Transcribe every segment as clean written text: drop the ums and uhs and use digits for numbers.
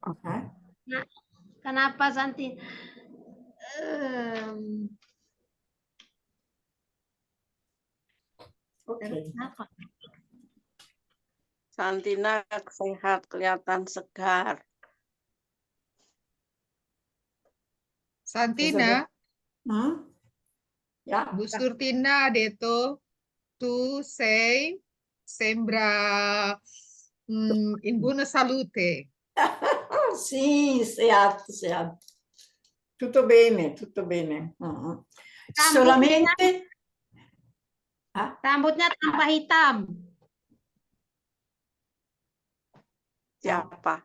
Hah? Nah, kenapa Santi? Oke. Kenapa? Santina sehat, kelihatan segar. Santina, Ya. Bu Surtina ha detto tu sei, sembra in buona salute. Sì, sehat. Tutto bene, tutto bene. Solamente Rambutnya tambah hitam. Siapa?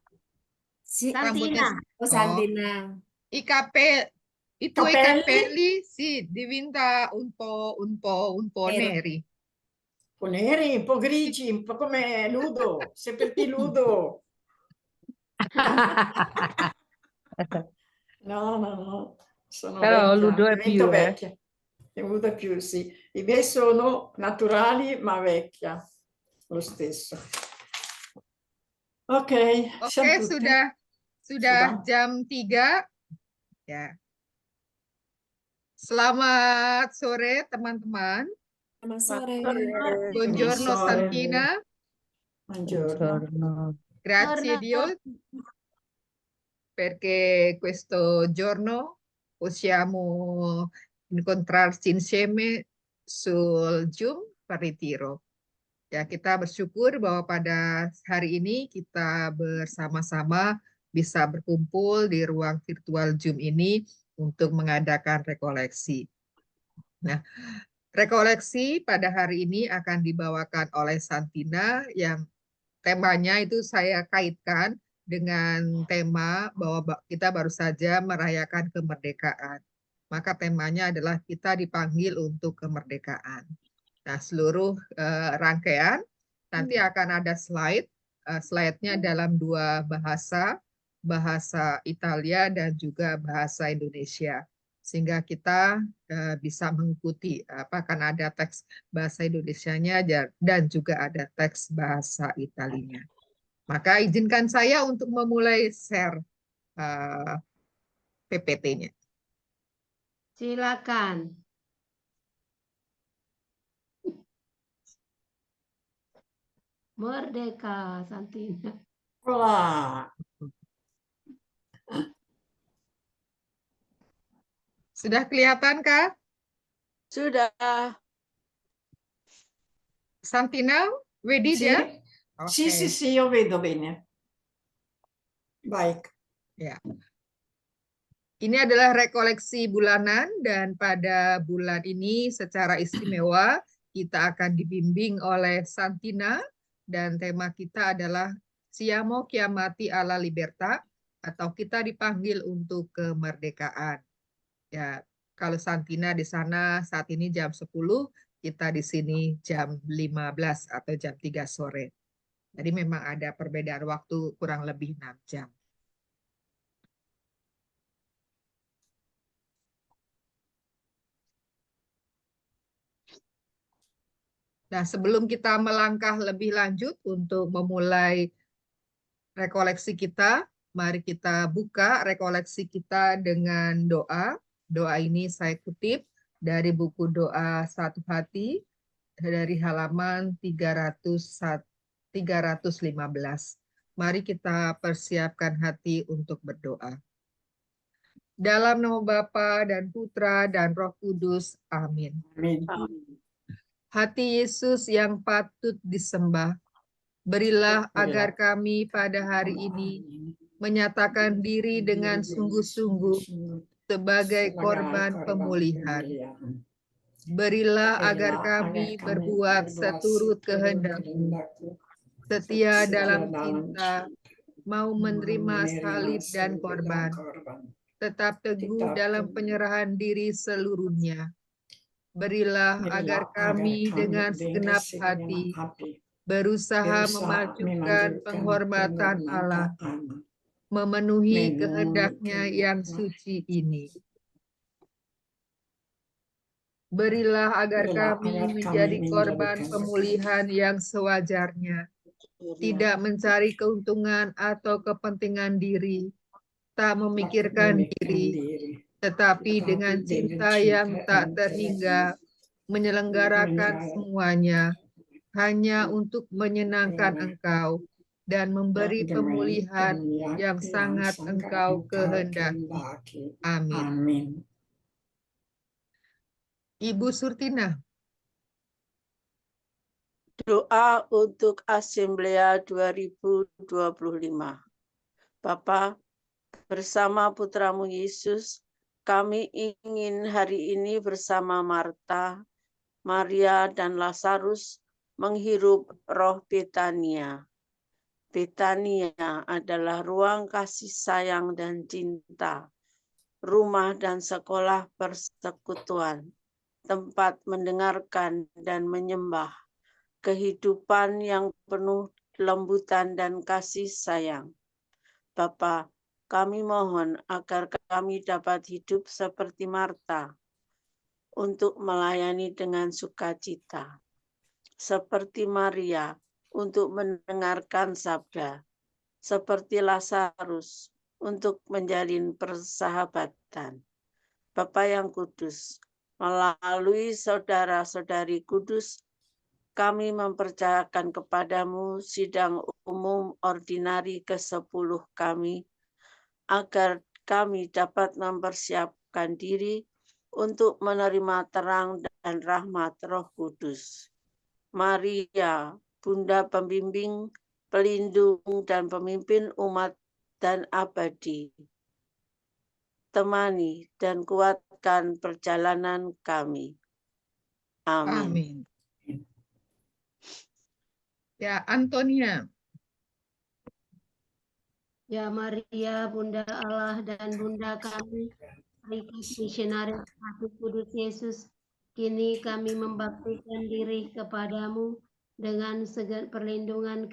Santina. Oh, Santina. I tuoi Capelli? capelli sì, diventa un po' neri. Un po' neri, un po' grigi, un po' come Ludo, seperti Ludo. No, sono Però vecchia, Ludo è divento più, vecchia. Ludo è più, sì. I miei sono naturali, ma vecchia, lo stesso. Ok, siamo Oke, tutti. sudah jam 3. Ya. Selamat sore teman-teman. Selamat sore. Buongiorno Santina. Buongiorno. Grazie Dio perché questo giorno possiamo incontrarci insieme sul Zoom per ritiro. Ya, kita bersyukur bahwa pada hari ini kita bersama-sama bisa berkumpul di ruang virtual Zoom ini untuk mengadakan rekoleksi. Nah, rekoleksi pada hari ini akan dibawakan oleh Santina yang temanya itu saya kaitkan dengan tema bahwa kita baru saja merayakan kemerdekaan. Maka temanya adalah kita dipanggil untuk kemerdekaan. Nah, seluruh rangkaian nanti akan ada slide. Slide-nya dalam 2 bahasa, bahasa Italia dan juga bahasa Indonesia. Sehingga kita bisa mengikuti, akan ada teks bahasa Indonesianya dan juga ada teks bahasa Italianya. Maka izinkan saya untuk memulai share PPT-nya. Silakan. Merdeka, Santina. Wah. Sudah kelihatan, Kak? Sudah. Santina, ready Sì? ya? Sì, io vedo bene. Baik. Ya. Ini adalah rekoleksi bulanan dan pada bulan ini secara istimewa kita akan dibimbing oleh Santina dan tema kita adalah Siamo chiamati alla libertà atau kita dipanggil untuk kemerdekaan. Ya, kalau Santina di sana saat ini jam 10, kita di sini jam 15 atau jam 3 sore. Jadi memang ada perbedaan waktu kurang lebih 6 jam. Nah, sebelum kita melangkah lebih lanjut untuk memulai rekoleksi kita, mari kita buka rekoleksi kita dengan doa. Doa ini saya kutip dari buku Doa Satu Hati dari halaman 315. Mari kita persiapkan hati untuk berdoa. Dalam nama Bapa dan Putra dan Roh Kudus. Amin. Amin. Hati Yesus yang patut disembah, berilah agar kami pada hari ini menyatakan diri dengan sungguh-sungguh sebagai korban pemulihan. Berilah agar kami berbuat seturut kehendak-Mu, setia dalam cinta, mau menerima salib dan korban, tetap teguh dalam penyerahan diri seluruhnya. Berilah agar kami dengan segenap hati berusaha memajukan penghormatan Allah, memenuhi kehendak-Nya yang suci ini. Berilah agar kami menjadi korban pemulihan yang sewajarnya, tidak mencari keuntungan atau kepentingan diri, tak memikirkan diri, tetapi dengan cinta yang tak terhingga, menyelenggarakan semuanya hanya untuk menyenangkan Engkau dan memberi pemulihan yang sangat Engkau kehendaki. Amin. Amin. Ibu Surtina. Doa untuk Asamblea 2025. Bapa, bersama putramu Yesus, kami ingin hari ini bersama Marta, Maria, dan Lazarus menghirup roh Betania. Betania adalah ruang kasih sayang dan cinta, rumah dan sekolah persekutuan, tempat mendengarkan dan menyembah, kehidupan yang penuh lembutan dan kasih sayang. Bapa, kami mohon agar kami dapat hidup seperti Marta untuk melayani dengan sukacita, seperti Maria untuk mendengarkan sabda, seperti Lazarus untuk menjalin persahabatan. Bapa yang kudus, melalui saudara-saudari kudus, kami mempercayakan kepadamu sidang umum ordinari ke-10 kami, agar kami dapat mempersiapkan diri untuk menerima terang dan rahmat Roh Kudus. Maria, Bunda Pembimbing, Pelindung dan Pemimpin umat dan abadi, temani dan kuatkan perjalanan kami. Amin. Amin. Ya, Antonia. Ya Maria, Bunda Allah dan Bunda kami, Serikat Misionaris Hati Kudus Yesus, kini kami membaktikan diri kepadamu dengan segala perlindungan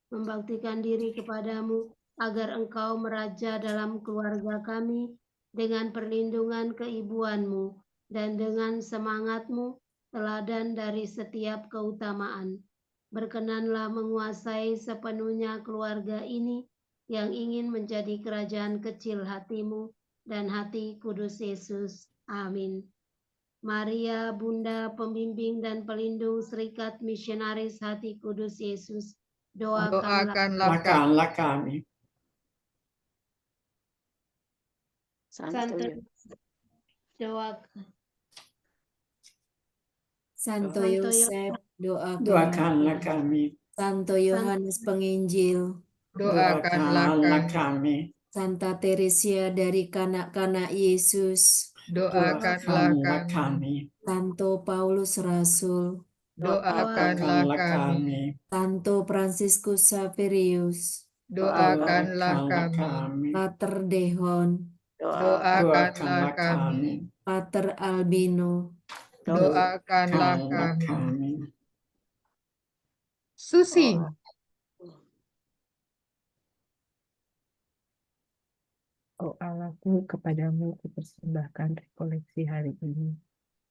membaktikan diri kepadamu agar engkau meraja dalam keluarga kami dengan perlindungan keibuanmu dan dengan semangatmu teladan dari setiap keutamaan. Berkenanlah menguasai sepenuhnya keluarga ini yang ingin menjadi kerajaan kecil hatimu dan hati kudus Yesus. Amin. Maria, Bunda, Pembimbing dan Pelindung Serikat Misionaris Hati Kudus Yesus, doakanlah kami. Santo doakan. Santo Santo Yosef, Doakanlah kami. Santo Yohanes Penginjil, Doakanlah kami. Santa Teresia dari kanak-kanak Yesus, Doakanlah kami. Santo Paulus Rasul, Doakanlah kami. Santo Fransiskus Xaverius, Doakanlah kami. Pater Dehon, Doakanlah kami. Pater Albino, Doakanlah kami. Susi. Oh Allahku, kepadamu kupersembahkan rekoleksi hari ini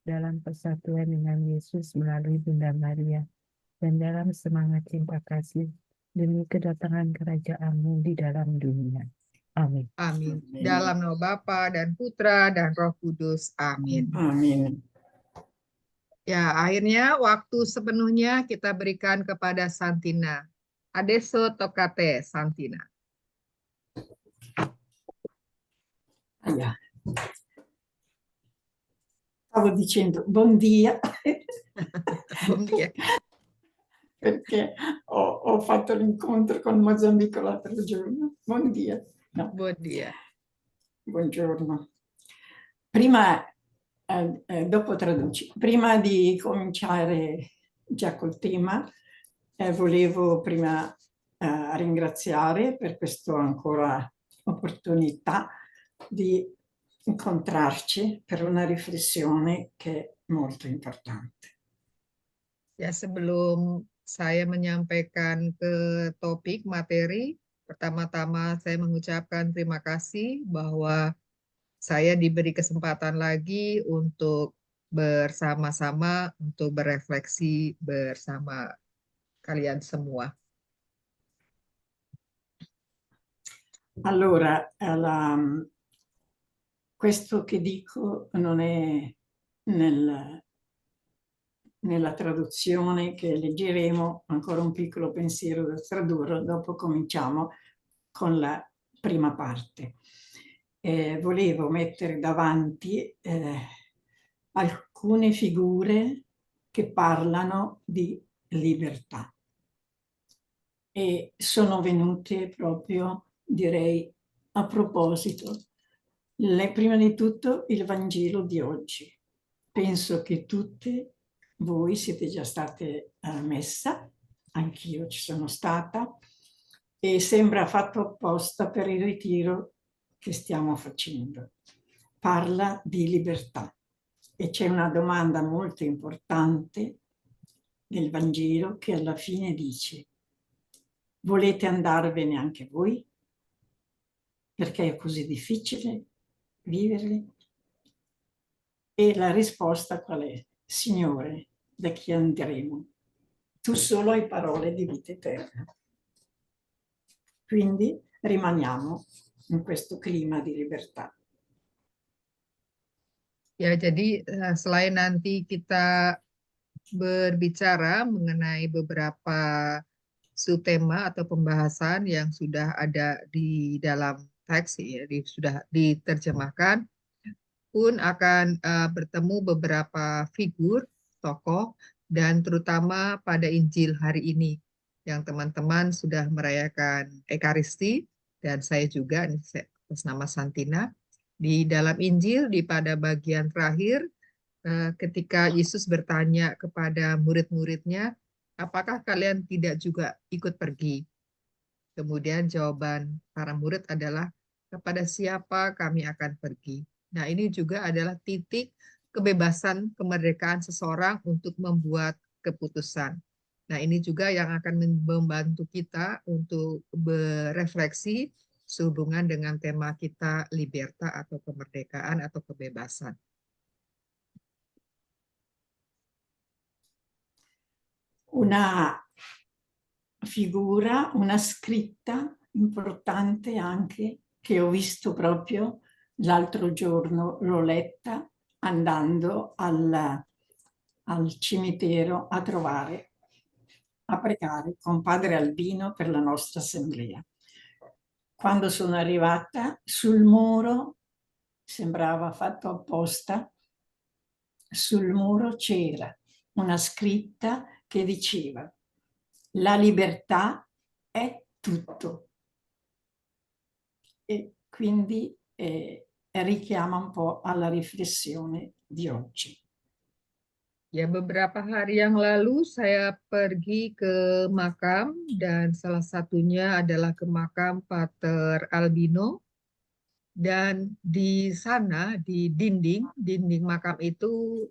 dalam persatuan dengan Yesus melalui Bunda Maria dan dalam semangat cinta kasih demi kedatangan kerajaan-Mu di dalam dunia. Amin. Amin. Dalam nama Bapa dan Putra dan Roh Kudus. Amin. Amin. Ya, akhirnya waktu sepenuhnya kita berikan kepada Santina. Adesso toccate, Santina. Ahia. Stavo dicendo buon dia Bom dia. perché ho fatto l'incontro con Mozambico l'altro giorno. Buon dia. No, Bom dia. buongiorno. Prima, dopo traduci. Prima di cominciare già col tema, volevo prima ringraziare per questa ancora opportunità di incontrarci per una riflessione che è molto importante. Ya, sebelum saya menyampaikan ke topik materi, pertama-tama saya mengucapkan terima kasih bahwa saya diberi kesempatan lagi untuk bersama-sama, untuk berefleksi bersama kalian semua. Allora, questo che dico non è nella traduzione che leggeremo, ancora un piccolo pensiero da tradurre, dopo cominciamo con la prima parte. Volevo mettere davanti alcune figure che parlano di libertà e sono venute proprio, direi, a proposito. Prima di tutto il Vangelo di oggi. Penso che tutte voi siete già state a messa, anch'io ci sono stata, e sembra fatto apposta per il ritiro che stiamo facendo. Parla di libertà e c'è una domanda molto importante nel Vangelo che alla fine dice: volete andarvene anche voi? Perché è così difficile vivere? E la risposta qual è? Signore, da chi andremo? Tu solo hai parole di vita eterna. Quindi rimaniamo in questo clima di libertà. Ya, jadi selain nanti kita berbicara mengenai beberapa subtema atau pembahasan yang sudah ada di dalam teks, ya, sudah diterjemahkan, pun akan bertemu beberapa figur, tokoh, dan terutama pada Injil hari ini, yang teman-teman sudah merayakan Ekaristi, dan saya juga, atas nama Santina, di dalam Injil, pada bagian terakhir, ketika Yesus bertanya kepada murid-muridnya, apakah kalian tidak juga ikut pergi? Kemudian jawaban para murid adalah, kepada siapa kami akan pergi? Nah, ini juga adalah titik kebebasan, kemerdekaan seseorang untuk membuat keputusan. Nah, ini juga yang akan membantu kita untuk berefleksi sehubungan dengan tema kita libertà atau kemerdekaan atau kebebasan. Una figura, una scritta importante anche che ho visto proprio l'altro giorno, l'ho letta andando al cimitero a pregare con padre Albino per la nostra assemblea. Quando sono arrivata, sul muro, sembrava fatto apposta, sul muro c'era una scritta che diceva: la libertà è tutto. E quindi richiama un po' alla riflessione di oggi. Ya, beberapa hari yang lalu saya pergi ke makam, dan salah satunya adalah ke makam Pater Albino. Dan di sana, di dinding makam itu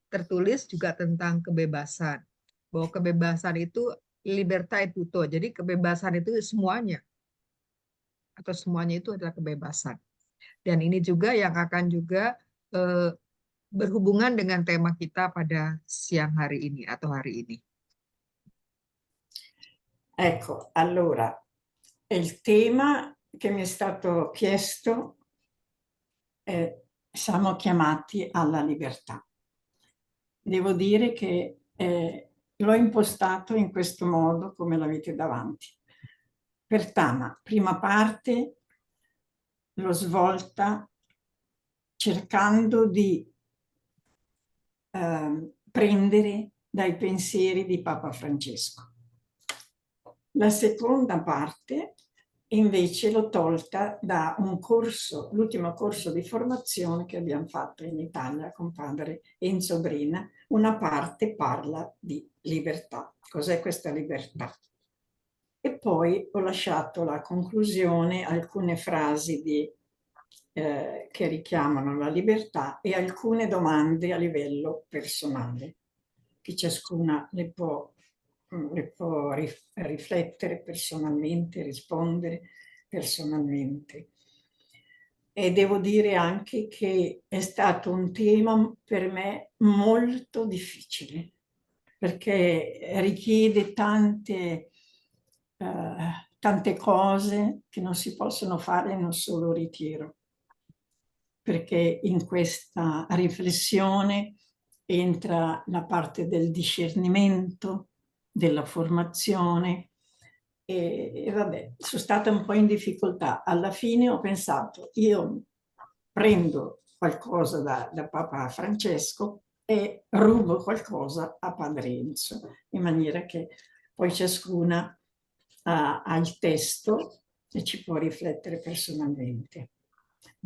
tertulis juga tentang kebebasan. Bahwa kebebasan itu libertà è tutto. Jadi kebebasan itu semuanya. Atau semuanya itu adalah kebebasan. Dan ini juga yang akan juga berhubungan dengan tema kita pada siang hari ini atau hari ini. Ecco, allora, il tema che mi è stato chiesto è: siamo chiamati alla libertà. Devo dire che l'ho impostato in questo modo, come l'avete davanti. Per Tama, prima parte, l'ho svolta cercando di prendere dai pensieri di Papa Francesco. La seconda parte invece l'ho tolta da un corso, l'ultimo corso di formazione che abbiamo fatto in Italia con padre Enzo Brina. Una parte parla di libertà. Cos'è questa libertà? E poi ho lasciato la conclusione, alcune frasi che richiamano la libertà e alcune domande a livello personale, che ciascuna le può riflettere personalmente, rispondere personalmente. E devo dire anche che è stato un tema per me molto difficile, perché richiede tante cose che non si possono fare in un solo ritiro, perché in questa riflessione entra la parte del discernimento, della formazione e vabbè, sono stata un po' in difficoltà. Alla fine ho pensato, io prendo qualcosa da Papa Francesco e rubo qualcosa a Padre Enzo, in maniera che poi ciascuna ha il testo e ci può riflettere personalmente.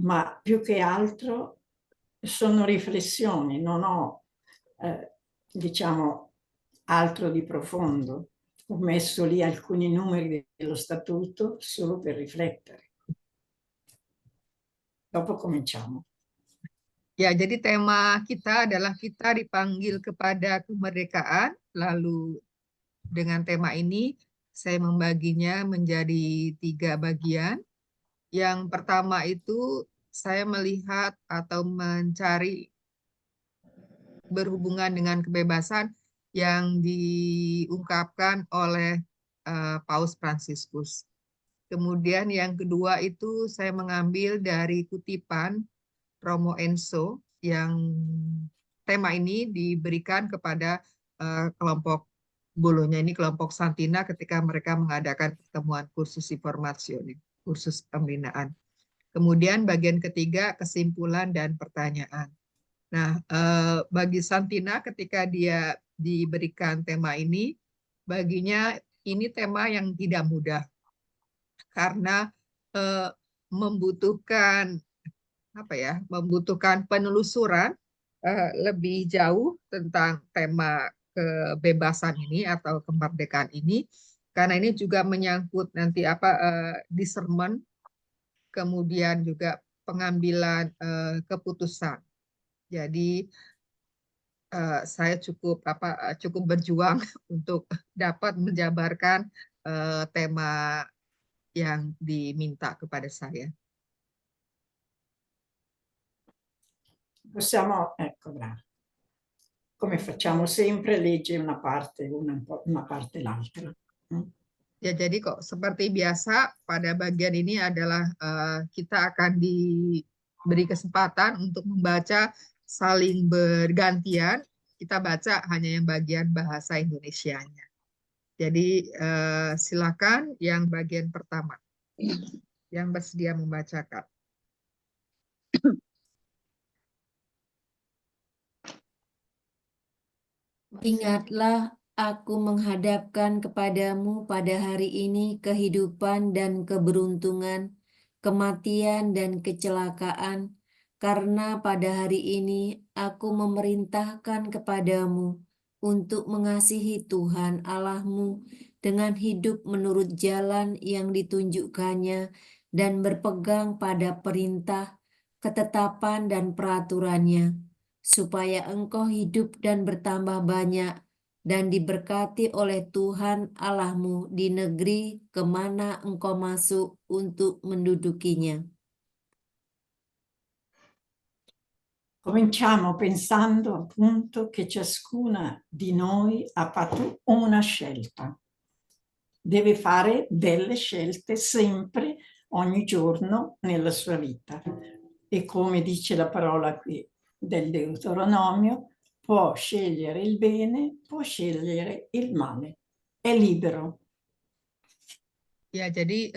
Ma più che altro sono riflessioni, non ho, diciamo, altro di profondo. Ho messo lì alcuni numeri dello statuto solo per riflettere. Dopo cominciamo. Ya, jadi tema kita adalah kita dipanggil kepada kemerdekaan. Lalu dengan tema ini saya membaginya menjadi 3 bagian. Yang pertama itu saya melihat atau mencari berhubungan dengan kebebasan yang diungkapkan oleh Paus Fransiskus. Kemudian yang kedua itu saya mengambil dari kutipan Romo Enzo yang tema ini diberikan kepada kelompok Bolonya, ini kelompok Santina ketika mereka mengadakan pertemuan kursus informasi, kursus pembinaan. Kemudian bagian ketiga kesimpulan dan pertanyaan. Nah, bagi Santina ketika dia diberikan tema ini, baginya ini tema yang tidak mudah karena membutuhkan membutuhkan penelusuran lebih jauh tentang tema kebebasan ini atau kemerdekaan ini, karena ini juga menyangkut nanti discernment, kemudian juga pengambilan keputusan. Jadi saya cukup berjuang untuk dapat menjabarkan tema yang diminta kepada saya. Possiamo, ecco, bravo. Come facciamo sempre, legge una parte l'altra. Ya, jadi kok seperti biasa pada bagian ini adalah kita akan diberi kesempatan untuk membaca saling bergantian. Kita baca hanya yang bagian bahasa Indonesianya. Jadi silakan yang bagian pertama yang bersedia membacakan. Ingatlah, aku menghadapkan kepadamu pada hari ini kehidupan dan keberuntungan, kematian dan kecelakaan, karena pada hari ini aku memerintahkan kepadamu untuk mengasihi Tuhan Allahmu dengan hidup menurut jalan yang ditunjukkannya dan berpegang pada perintah, ketetapan dan peraturannya, supaya engkau hidup dan bertambah banyak dan diberkati oleh Tuhan Allahmu di negeri kemana engkau masuk untuk mendudukinya. Cominciamo pensando appunto che ciascuna di noi ha fatto una scelta. Deve fare delle scelte sempre, ogni giorno nella sua vita. E come dice la parola qui del Deuteronomio, può scegliere il bene, può scegliere il male. È libero. Ya, jadi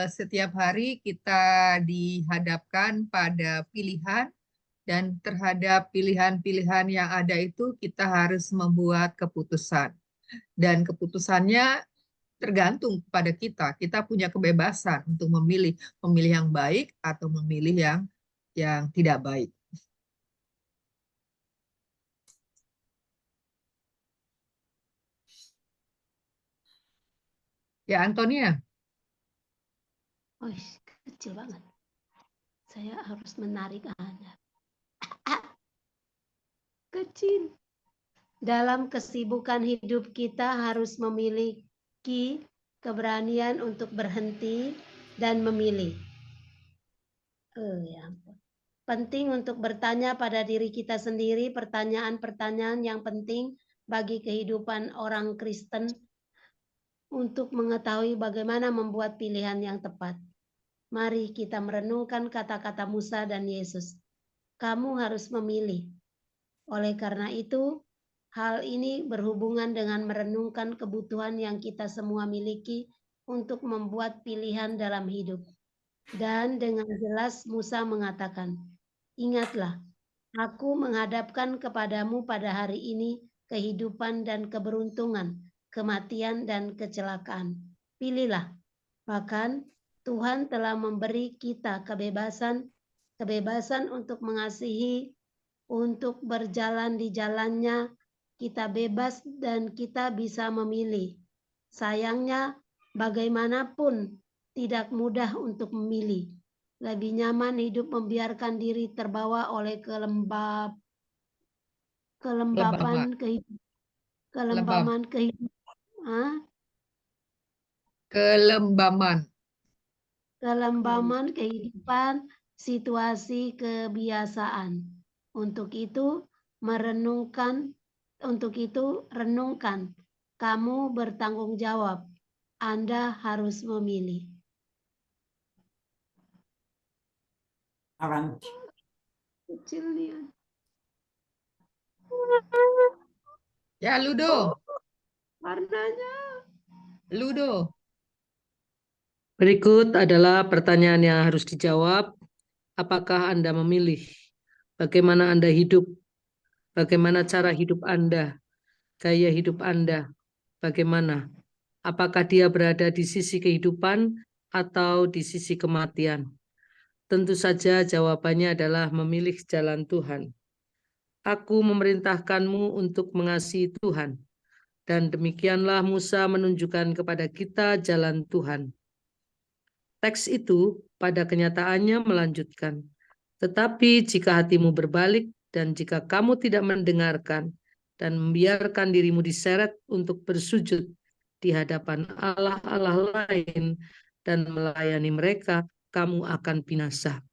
setiap hari kita dihadapkan pada pilihan, dan terhadap pilihan-pilihan yang ada itu kita harus membuat keputusan. Dan keputusannya tergantung pada kita. Kita punya kebebasan untuk memilih yang baik atau memilih yang tidak baik. Ya, Antonia. Oh, kecil banget. Saya harus menarik Anda. Kecil. Dalam kesibukan hidup kita harus memiliki keberanian untuk berhenti dan memilih. Ya ampun. Penting untuk bertanya pada diri kita sendiri pertanyaan-pertanyaan yang penting bagi kehidupan orang Kristen untuk mengetahui bagaimana membuat pilihan yang tepat. Mari kita merenungkan kata-kata Musa dan Yesus. Kamu harus memilih. Oleh karena itu, hal ini berhubungan dengan merenungkan kebutuhan yang kita semua miliki untuk membuat pilihan dalam hidup. Dan dengan jelas Musa mengatakan, ingatlah, aku menghadapkan kepadamu pada hari ini kehidupan dan keberuntungan, kematian dan kecelakaan. Pilihlah. Bahkan Tuhan telah memberi kita kebebasan untuk mengasihi, untuk berjalan di jalannya. Kita bebas dan kita bisa memilih. Sayangnya, bagaimanapun tidak mudah untuk memilih. Lebih nyaman hidup membiarkan diri terbawa oleh kelembapan kehidupan, situasi kebiasaan. Untuk itu, renungkan. Kamu bertanggung jawab. Anda harus memilih. Avanti. Kecilnya. Ya, Ludo. Warnanya. Ludo. Berikut adalah pertanyaan yang harus dijawab. Apakah Anda memilih? Bagaimana Anda hidup? Bagaimana cara hidup Anda? Gaya hidup Anda? Bagaimana? Apakah dia berada di sisi kehidupan atau di sisi kematian? Tentu saja jawabannya adalah memilih jalan Tuhan. Aku memerintahkanmu untuk mengasihi Tuhan. Dan demikianlah Musa menunjukkan kepada kita jalan Tuhan. Teks itu pada kenyataannya melanjutkan, tetapi jika hatimu berbalik dan jika kamu tidak mendengarkan dan membiarkan dirimu diseret untuk bersujud di hadapan Allah-Allah lain dan melayani mereka, kamu akan binasa.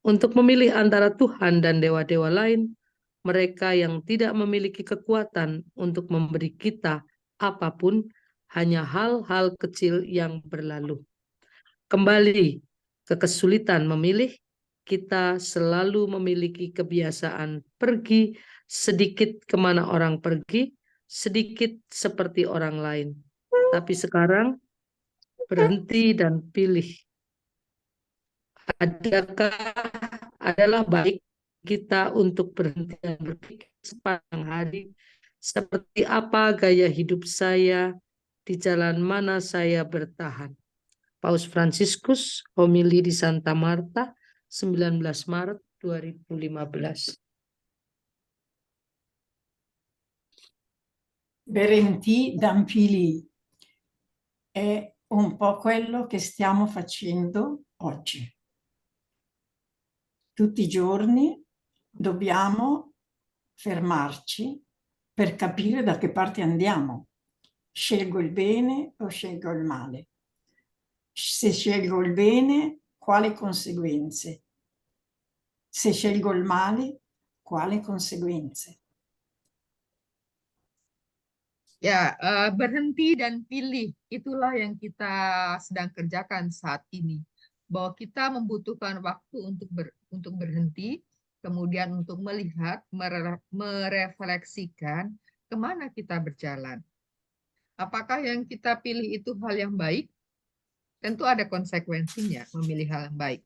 Untuk memilih antara Tuhan dan dewa-dewa lain, mereka yang tidak memiliki kekuatan untuk memberi kita apapun, hanya hal-hal kecil yang berlalu. Kembali ke kesulitan memilih, kita selalu memiliki kebiasaan pergi sedikit kemana orang pergi, sedikit seperti orang lain. Tapi sekarang berhenti dan pilih. Adakah adalah baik kita untuk berhenti dan berpikir sepanjang hari, seperti apa gaya hidup saya, di jalan mana saya bertahan. Paus Fransiskus, homili di Santa Marta, 19 Maret 2015. Berhenti dan pilih è un po' quello che stiamo facendo oggi. Tutti i giorni dobbiamo fermarci per capire da che parte andiamo. Scelgo il bene o scelgo il male? Se scelgo il bene, quali conseguenze? Se scelgo il male, quali conseguenze? Ya, berhenti dan pilih. Itulah yang kita sedang kerjakan saat ini. Bahwa kita membutuhkan waktu untuk berhenti, kemudian untuk melihat, merefleksikan kemana kita berjalan. Apakah yang kita pilih itu hal yang baik? Tentu ada konsekuensinya memilih hal yang baik.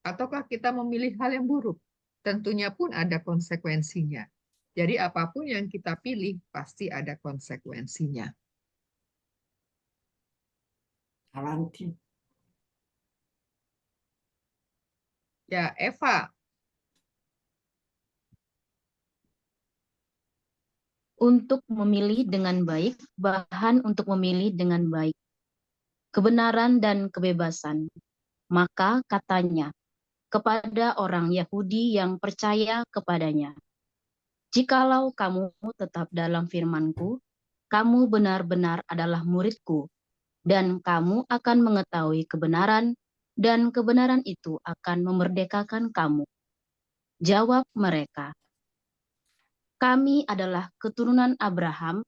Ataukah kita memilih hal yang buruk? Tentunya pun ada konsekuensinya. Jadi apapun yang kita pilih pasti ada konsekuensinya. Avanti. Ya, Eva. Untuk memilih dengan baik, bahan untuk memilih dengan baik, kebenaran dan kebebasan. Maka katanya kepada orang Yahudi yang percaya kepadanya, jikalau kamu tetap dalam firman-Ku, kamu benar-benar adalah murid-Ku, dan kamu akan mengetahui kebenaran, dan kebenaran itu akan memerdekakan kamu. Jawab mereka, Kami adalah keturunan Abraham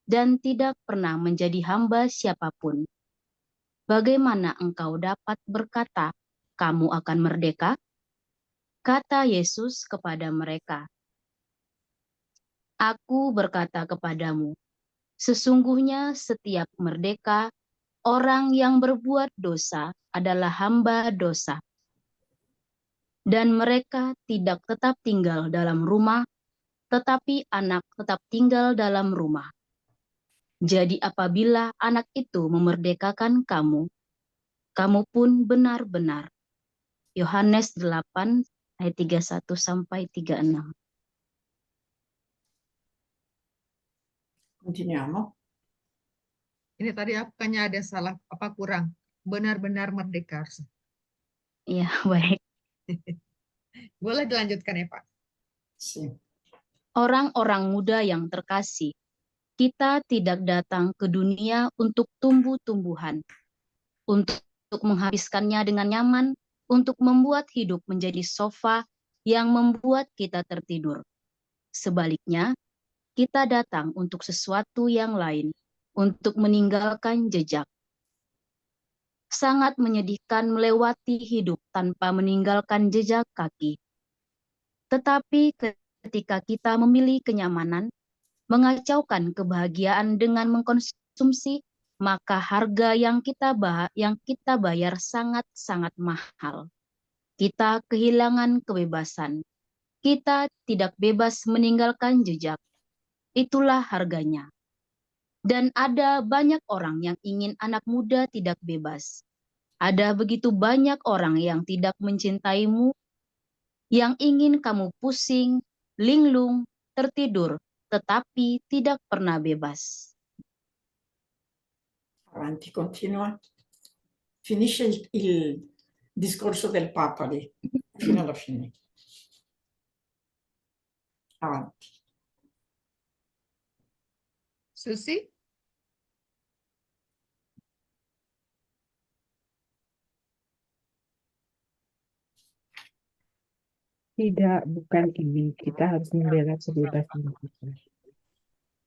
dan tidak pernah menjadi hamba siapapun. Bagaimana engkau dapat berkata, kamu akan merdeka? Kata Yesus kepada mereka, Aku berkata kepadamu, sesungguhnya setiap merdeka, orang yang berbuat dosa adalah hamba dosa. Dan mereka tidak tetap tinggal dalam rumah, tetapi anak tetap tinggal dalam rumah. Jadi apabila anak itu memerdekakan kamu, kamu pun benar-benar. Yohanes 8 ayat 31 sampai 36. Continuiamo. Ini tadi apakahnya ada salah apa kurang? Benar-benar merdeka. Iya, baik. Boleh dilanjutkan ya Pak? Sì. Orang-orang muda yang terkasih, kita tidak datang ke dunia untuk tumbuh-tumbuhan, untuk menghabiskannya dengan nyaman, untuk membuat hidup menjadi sofa yang membuat kita tertidur. Sebaliknya, kita datang untuk sesuatu yang lain, untuk meninggalkan jejak. Sangat menyedihkan melewati hidup tanpa meninggalkan jejak kaki. Tetapi ketika kita memilih kenyamanan, mengacaukan kebahagiaan dengan mengkonsumsi, maka harga yang kita bayar sangat-sangat mahal. Kita kehilangan kebebasan. Kita tidak bebas meninggalkan jejak. Itulah harganya. Dan ada banyak orang yang ingin anak muda tidak bebas. Ada begitu banyak orang yang tidak mencintaimu, yang ingin kamu pusing, linglung, tertidur, tetapi tidak pernah bebas. Avanti, continua. Finisce il discorso del Papa lì, fino alla fine. Avanti. Susi? Tidak, bukan ini. Kita harus membela kebebasan kita.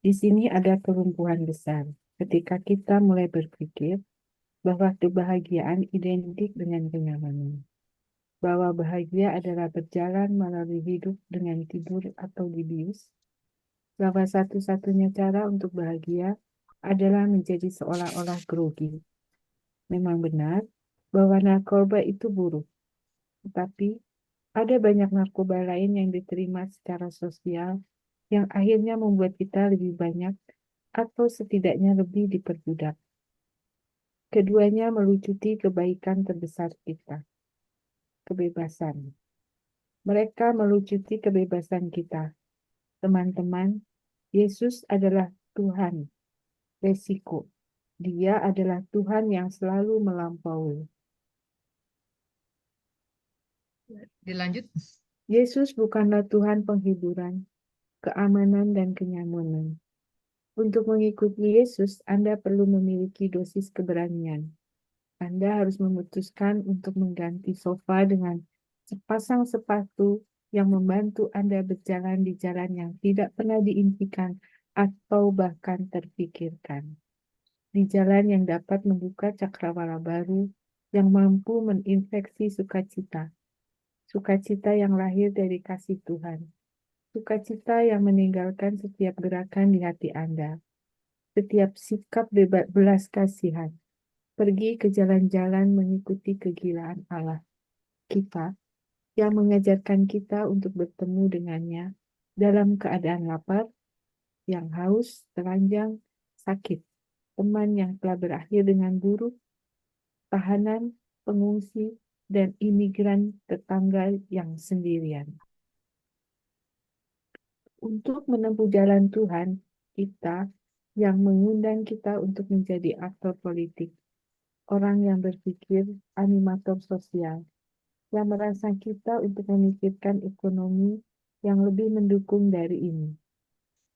Di sini ada kelumpuhan besar. Ketika kita mulai berpikir bahwa kebahagiaan identik dengan kenyamanan. Bahwa bahagia adalah berjalan melalui hidup dengan tidur atau dibius. Bahwa satu-satunya cara untuk bahagia adalah menjadi seolah-olah grogi. Memang benar bahwa narkoba itu buruk. Tetapi ada banyak narkoba lain yang diterima secara sosial yang akhirnya membuat kita lebih banyak atau setidaknya lebih diperbudak. Keduanya melucuti kebaikan terbesar kita, kebebasan. Mereka melucuti kebebasan kita. Teman-teman, Yesus adalah Tuhan. Resiko. Dia adalah Tuhan yang selalu melampaui. Dilanjut. Yesus bukanlah Tuhan penghiburan, keamanan, dan kenyamanan. Untuk mengikuti Yesus, Anda perlu memiliki dosis keberanian. Anda harus memutuskan untuk mengganti sofa dengan sepasang sepatu yang membantu Anda berjalan di jalan yang tidak pernah diimpikan atau bahkan terpikirkan. Di jalan yang dapat membuka cakrawala baru yang mampu menginfeksi sukacita. Sukacita yang lahir dari kasih Tuhan. Sukacita yang meninggalkan setiap gerakan di hati Anda. Setiap sikap belas kasihan. Pergi ke jalan-jalan mengikuti kegilaan Allah. Kita yang mengajarkan kita untuk bertemu dengannya dalam keadaan lapar, yang haus, telanjang, sakit. Teman yang telah berakhir dengan buruk, tahanan, pengungsi, dan imigran tetangga yang sendirian. Untuk menempuh jalan Tuhan, kita yang mengundang kita untuk menjadi aktor politik, orang yang berpikir animator sosial, yang merasa kita untuk memikirkan ekonomi yang lebih mendukung dari ini.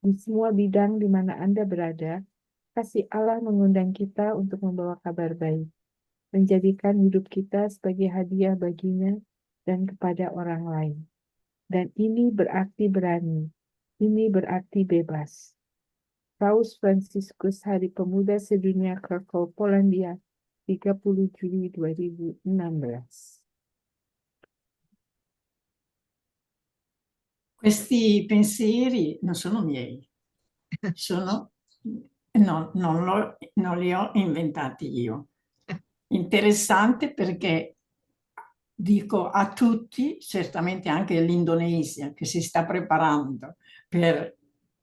Di semua bidang di mana Anda berada, kasih Allah mengundang kita untuk membawa kabar baik, menjadikan hidup kita sebagai hadiah baginya dan kepada orang lain. Dan ini berarti berani, Ini berarti bebas. Paus Fransiskus Hari Pemuda Sedunia Krakow, Polandia, 30 Juli 2016. Questi pensieri non sono miei, non li ho inventati io. Interessante perché dico a tutti, certamente anche l'Indonesia che si sta preparando per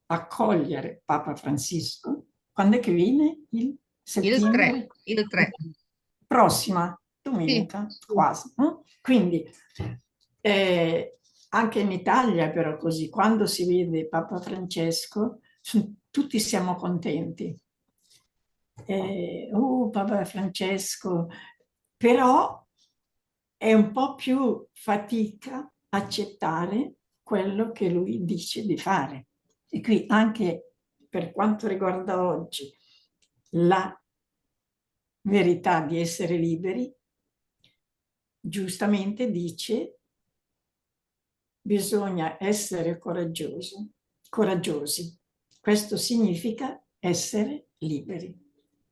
accogliere Papa Francisco, quando è che viene? Il settembre? Il 3. Prossima Sì, domenica, quasi. No? Quindi anche in Italia però così, quando si vede Papa Francesco, tutti siamo contenti. Papa Francesco, però è un po' più fatica accettare quello che lui dice di fare. E qui anche per quanto riguarda oggi la verità di essere liberi, giustamente dice bisogna essere coraggiosi. Questo significa essere liberi.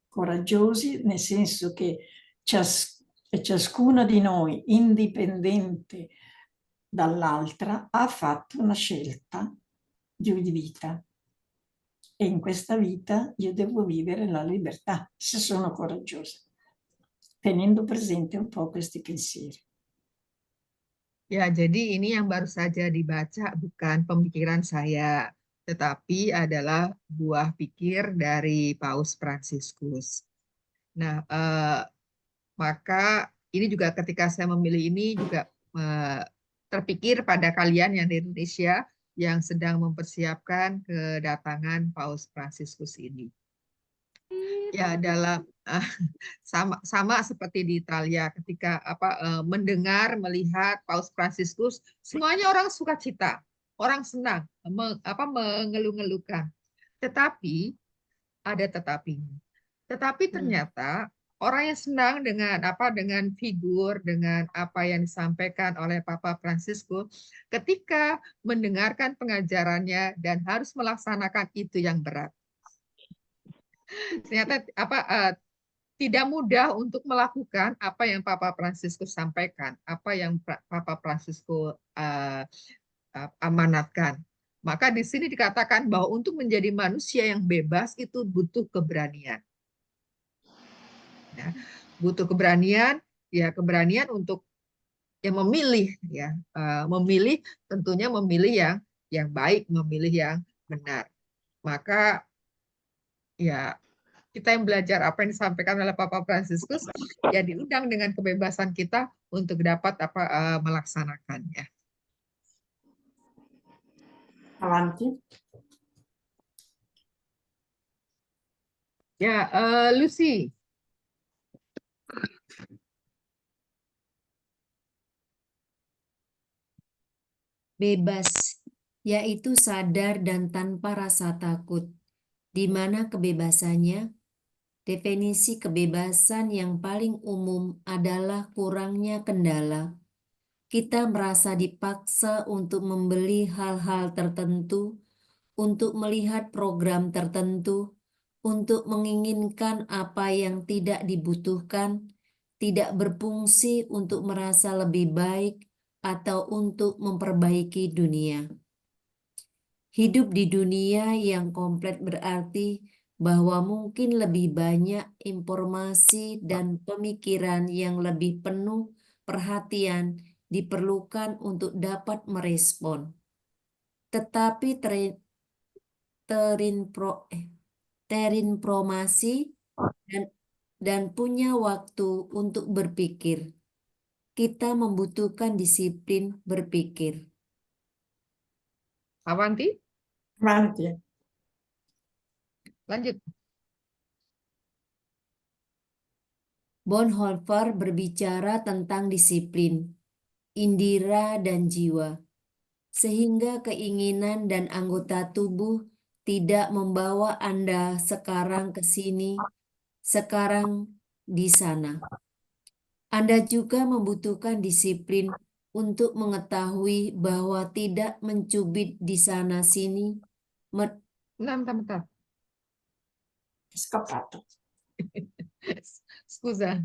Coraggiosi nel senso che ciascuna di noi, indipendente dall'altra, ha fatto una scelta di vita. E in questa vita io devo vivere la libertà, se sono coraggiosa, tenendo presente un po' questi pensieri. Ya, jadi ini yang baru saja dibaca bukan pemikiran saya, tetapi adalah buah pikir dari Paus Fransiskus. Nah, maka ini juga ketika saya memilih ini juga terpikir pada kalian yang di Indonesia yang sedang mempersiapkan kedatangan Paus Fransiskus ini. Ya, dalam sama seperti di Italia ketika mendengar melihat Paus Fransiskus, semuanya orang sukacita, orang senang, mengeluh-ngeluhkan. Tetapi ada tetapinya. Tetapi ternyata orang yang senang dengan figur, dengan apa yang disampaikan oleh Papa Fransiskus, ketika mendengarkan pengajarannya dan harus melaksanakan itu yang berat. Ternyata tidak mudah untuk melakukan apa yang Papa Fransiskus sampaikan, apa yang Papa Fransiskus amanatkan. Maka di sini dikatakan bahwa untuk menjadi manusia yang bebas itu butuh keberanian. Ya, butuh keberanian, ya keberanian untuk memilih, ya memilih tentunya memilih yang baik, memilih yang benar. Maka ya kita yang belajar apa yang disampaikan oleh Papa Fransiskus, ya diundang dengan kebebasan kita untuk dapat melaksanakannya. Avanti. Ya, Lucy. Bebas, yaitu sadar dan tanpa rasa takut. Di mana kebebasannya? Definisi kebebasan yang paling umum adalah kurangnya kendala. Kita merasa dipaksa untuk membeli hal-hal tertentu, untuk melihat program tertentu, untuk menginginkan apa yang tidak dibutuhkan, tidak berfungsi untuk merasa lebih baik, atau untuk memperbaiki dunia. Hidup di dunia yang komplit berarti bahwa mungkin lebih banyak informasi dan pemikiran yang lebih penuh perhatian diperlukan untuk dapat merespon. Tetapi terinformasi dan punya waktu untuk berpikir. Kita membutuhkan disiplin berpikir. Avanti? Avanti. Lanjut. Bonhoeffer berbicara tentang disiplin, indera dan jiwa, sehingga keinginan dan anggota tubuh tidak membawa Anda sekarang ke sini, sekarang di sana. Anda juga membutuhkan disiplin untuk mengetahui bahwa tidak mencubit di sana-sini, Bentar. Scappato. Scusa.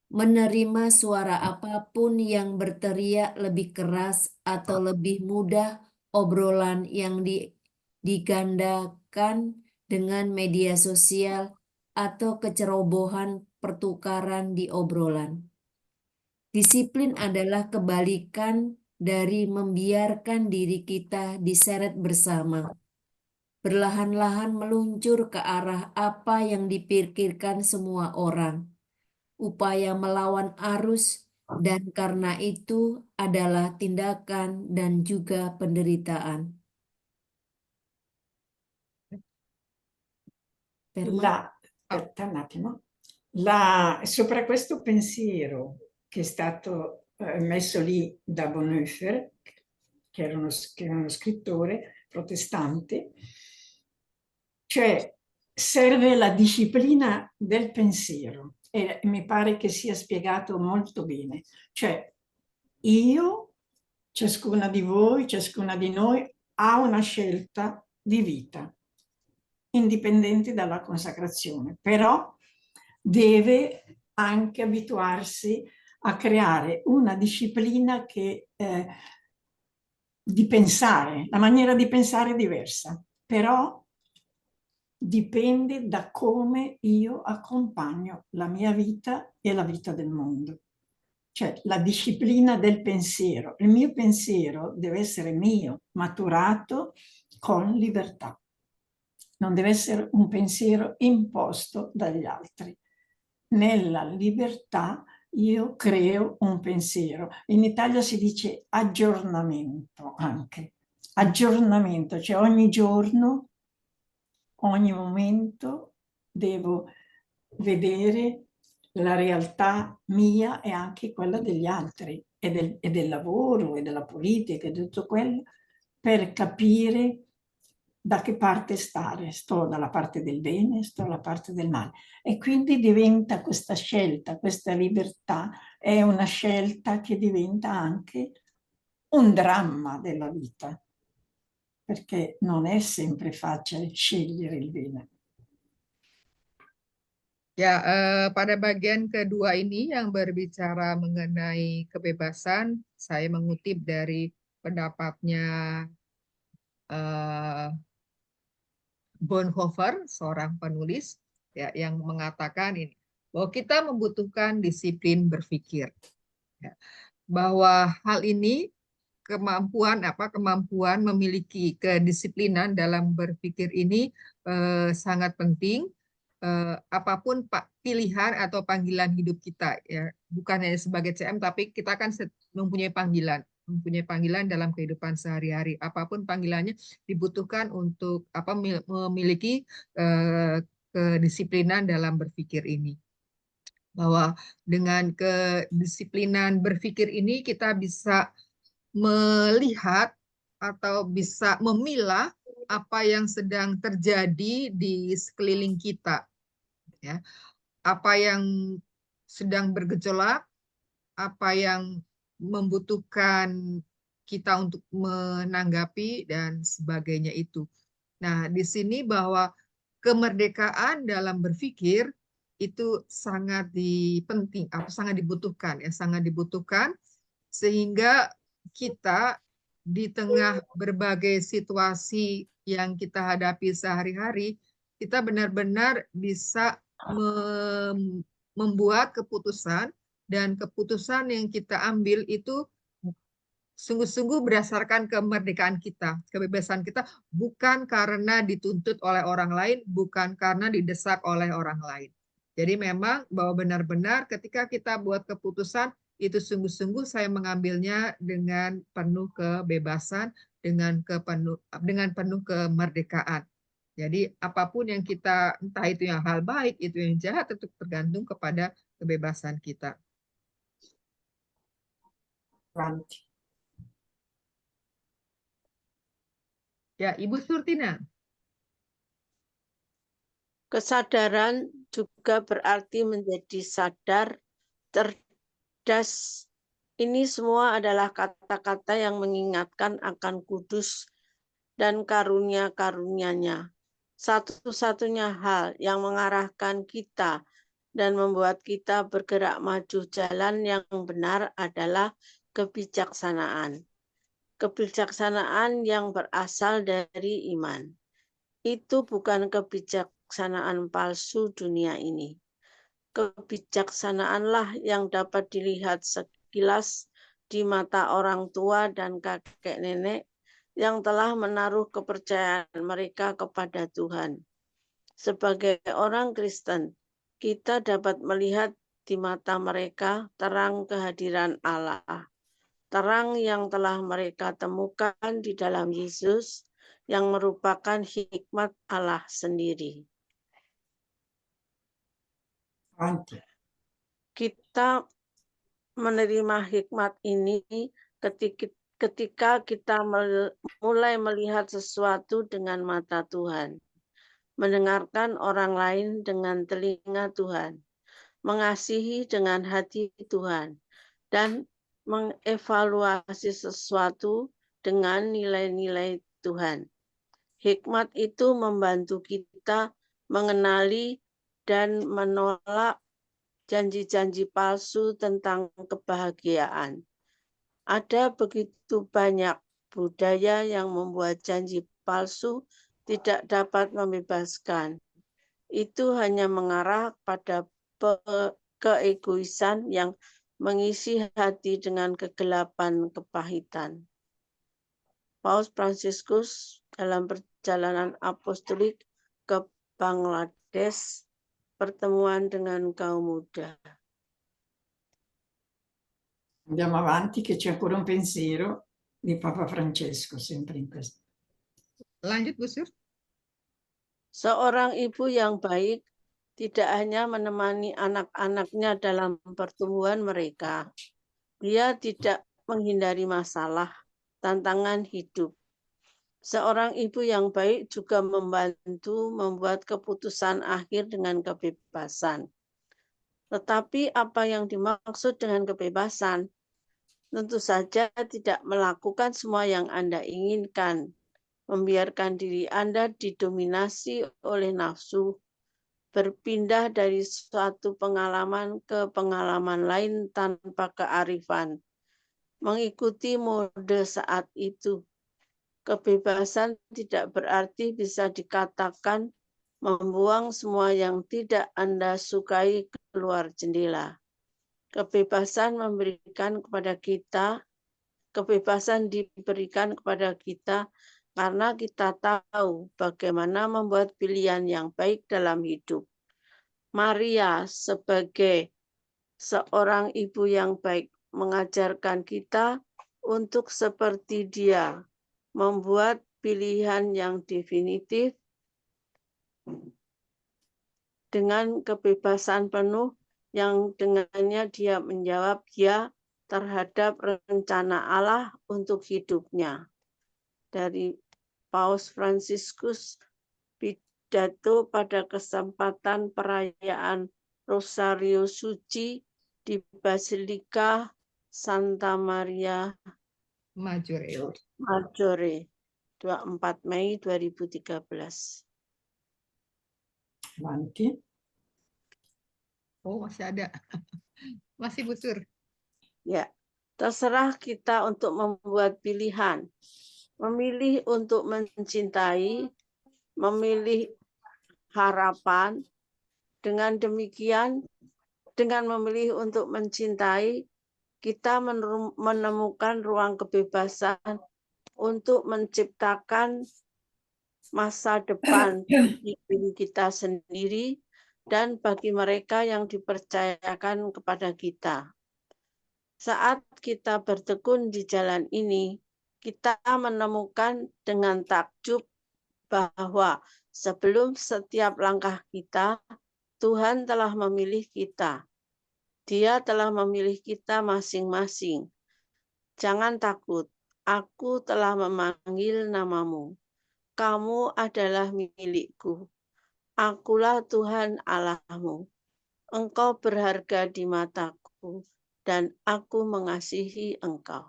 menerima suara apapun yang berteriak lebih keras atau lebih mudah, obrolan yang digandakan dengan media sosial atau kecerobohan pertukaran di obrolan. Disiplin adalah kebalikan dari membiarkan diri kita diseret bersama, perlahan-lahan meluncur ke arah apa yang dipikirkan semua orang, upaya melawan arus, dan karena itu adalah tindakan dan juga penderitaan. Aspetta un attimo. Sopra questo pensiero che è stato messo lì da Bonhoeffer, che era uno scrittore protestante, cioè serve la disciplina del pensiero, e mi pare che sia spiegato molto bene. Cioè io, ciascuna di voi, ciascuna di noi ha una scelta di vita, indipendenti dalla consacrazione, però deve anche abituarsi a creare una disciplina che di pensare, la maniera di pensare è diversa, però dipende da come io accompagno la mia vita e la vita del mondo. Cioè la disciplina del pensiero. Il mio pensiero deve essere mio, maturato con libertà. Non deve essere un pensiero imposto dagli altri. Nella libertà io creo un pensiero. In Italia si dice aggiornamento anche. Aggiornamento, cioè ogni giorno, ogni momento devo vedere la realtà mia e anche quella degli altri e del lavoro e della politica e di tutto quello, per capire da che parte stare. Sto dalla parte del bene, sto dalla parte del male. E quindi diventa questa scelta, questa libertà, è una scelta che diventa anche un dramma della vita, perché non è sempre facile scegliere il bene. Ya, pada bagian kedua ini yang berbicara mengenai kebebasan, saya mengutip dari pendapatnya Bonhoeffer, seorang penulis ya, yang mengatakan ini bahwa kita membutuhkan disiplin berpikir. Ya, bahwa hal ini kemampuan memiliki kedisiplinan dalam berpikir ini sangat penting. Apapun pilihan atau panggilan hidup kita, ya bukan hanya sebagai CM, tapi kita kan mempunyai panggilan dalam kehidupan sehari-hari. Apapun panggilannya dibutuhkan untuk memiliki kedisiplinan dalam berpikir ini. Bahwa dengan kedisiplinan berpikir ini kita bisa melihat atau bisa memilah apa yang sedang terjadi di sekeliling kita, ya, apa yang sedang bergejolak, apa yang membutuhkan kita untuk menanggapi dan sebagainya itu. Nah, di sini bahwa kemerdekaan dalam berpikir itu sangat sangat dibutuhkan, ya, sangat dibutuhkan, sehingga kita di tengah berbagai situasi yang kita hadapi sehari-hari, kita benar-benar bisa membuat keputusan, dan keputusan yang kita ambil itu sungguh-sungguh berdasarkan kemerdekaan kita, kebebasan kita, bukan karena dituntut oleh orang lain, bukan karena didesak oleh orang lain. Jadi memang bahwa benar-benar ketika kita buat keputusan, itu sungguh-sungguh saya mengambilnya dengan penuh kebebasan, dengan penuh kemerdekaan. Jadi apapun yang kita, entah itu yang hal baik, itu yang jahat, itu tergantung kepada kebebasan kita. Ya, Ibu Surtina. Kesadaran juga berarti menjadi sadar, cerdas, Ini semua adalah kata-kata yang mengingatkan akan kudus dan karunia-karunia-Nya. Satu-satunya hal yang mengarahkan kita dan membuat kita bergerak maju jalan yang benar adalah kebijaksanaan. Kebijaksanaan yang berasal dari iman. Itu bukan kebijaksanaan palsu dunia ini. Kebijaksanaanlah yang dapat dilihat sekilas di mata orang tua dan kakek nenek yang telah menaruh kepercayaan mereka kepada Tuhan. Sebagai orang Kristen, kita dapat melihat di mata mereka terang kehadiran Allah. Terang yang telah mereka temukan di dalam Yesus yang merupakan hikmat Allah sendiri. Kita menerima hikmat ini ketika kita mulai melihat sesuatu dengan mata Tuhan, mendengarkan orang lain dengan telinga Tuhan, mengasihi dengan hati Tuhan, dan mengevaluasi sesuatu dengan nilai-nilai Tuhan. Hikmat itu membantu kita mengenali dan menolak janji-janji palsu tentang kebahagiaan. Ada begitu banyak budaya yang membuat janji palsu tidak dapat membebaskan. Itu hanya mengarah pada keegoisan yang mengisi hati dengan kegelapan kepahitan. Paus Fransiskus dalam perjalanan apostolik ke Bangladesh, pertemuan dengan kaum muda. Andiamo avanti che c'è ancora un pensiero di Papa Francesco, sempre in questo. Lanjut, Bu Sur. Seorang ibu yang baik tidak hanya menemani anak-anaknya dalam pertumbuhan mereka. Dia tidak menghindari masalah, tantangan hidup. Seorang ibu yang baik juga membantu membuat keputusan akhir dengan kebebasan. Tetapi apa yang dimaksud dengan kebebasan? Tentu saja tidak melakukan semua yang Anda inginkan, membiarkan diri Anda didominasi oleh nafsu, berpindah dari suatu pengalaman ke pengalaman lain tanpa kearifan, mengikuti mode saat itu. Kebebasan tidak berarti bisa dikatakan membuang semua yang tidak Anda sukai keluar jendela. Kebebasan diberikan kepada kita karena kita tahu bagaimana membuat pilihan yang baik dalam hidup. Maria sebagai seorang ibu yang baik mengajarkan kita untuk seperti dia, membuat pilihan yang definitif dengan kebebasan penuh yang dengannya dia menjawab ya terhadap rencana Allah untuk hidupnya. Dari Paus Fransiskus, pidato pada kesempatan perayaan Rosario Suci di Basilika Santa Maria Maggiore, 24 Mei 2013. Avanti. Oh, masih ada. Masih, Bu Sur. Ya, terserah kita untuk membuat pilihan. Memilih untuk mencintai, memilih harapan. Dengan demikian, dengan memilih untuk mencintai, kita menemukan ruang kebebasan untuk menciptakan masa depan bagi diri kita sendiri dan bagi mereka yang dipercayakan kepada kita. Saat kita bertekun di jalan ini, kita menemukan dengan takjub bahwa sebelum setiap langkah kita, Tuhan telah memilih kita. Dia telah memilih kita masing-masing. Jangan takut, aku telah memanggil namamu. Kamu adalah milikku. Akulah Tuhan Allahmu. Engkau berharga di mataku dan aku mengasihi engkau.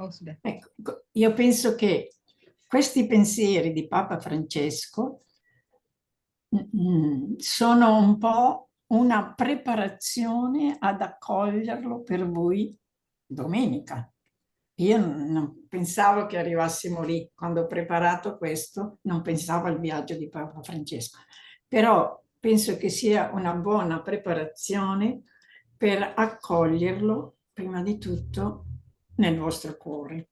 Oh, sudah. Ecco, io penso che questi pensieri di Papa Francesco sono un po' una preparazione ad accoglierlo per voi domenica. Io non pensavo che arrivassimo lì. Quando ho preparato questo, non pensavo al viaggio di Papa Francesco. Però penso che sia una buona preparazione per accoglierlo, prima di tutto, nel vostro cuore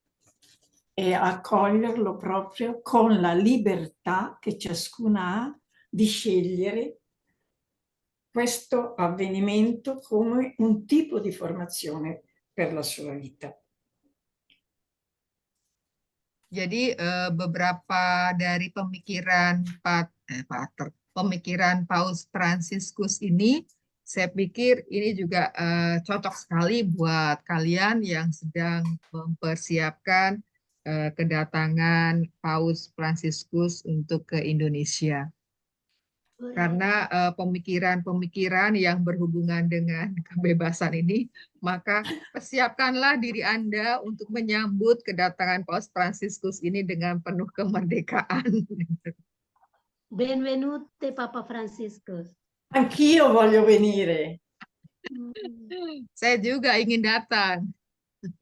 e accoglierlo proprio con la libertà che ciascuna ha di scegliere questo avvenimento come un tipo di formazione per la sua vita. Jadi beberapa dari pemikiran pemikiran Paus Fransiskus ini, saya pikir ini juga cocok sekali buat kalian yang sedang mempersiapkan kedatangan Paus Fransiskus untuk ke Indonesia. Karena pemikiran-pemikiran yang berhubungan dengan kebebasan ini, maka persiapkanlah diri Anda untuk menyambut kedatangan Paus Fransiskus ini dengan penuh kemerdekaan. Benvenute Papa Franciscus. Anch'io voglio venire. Saya juga ingin datang.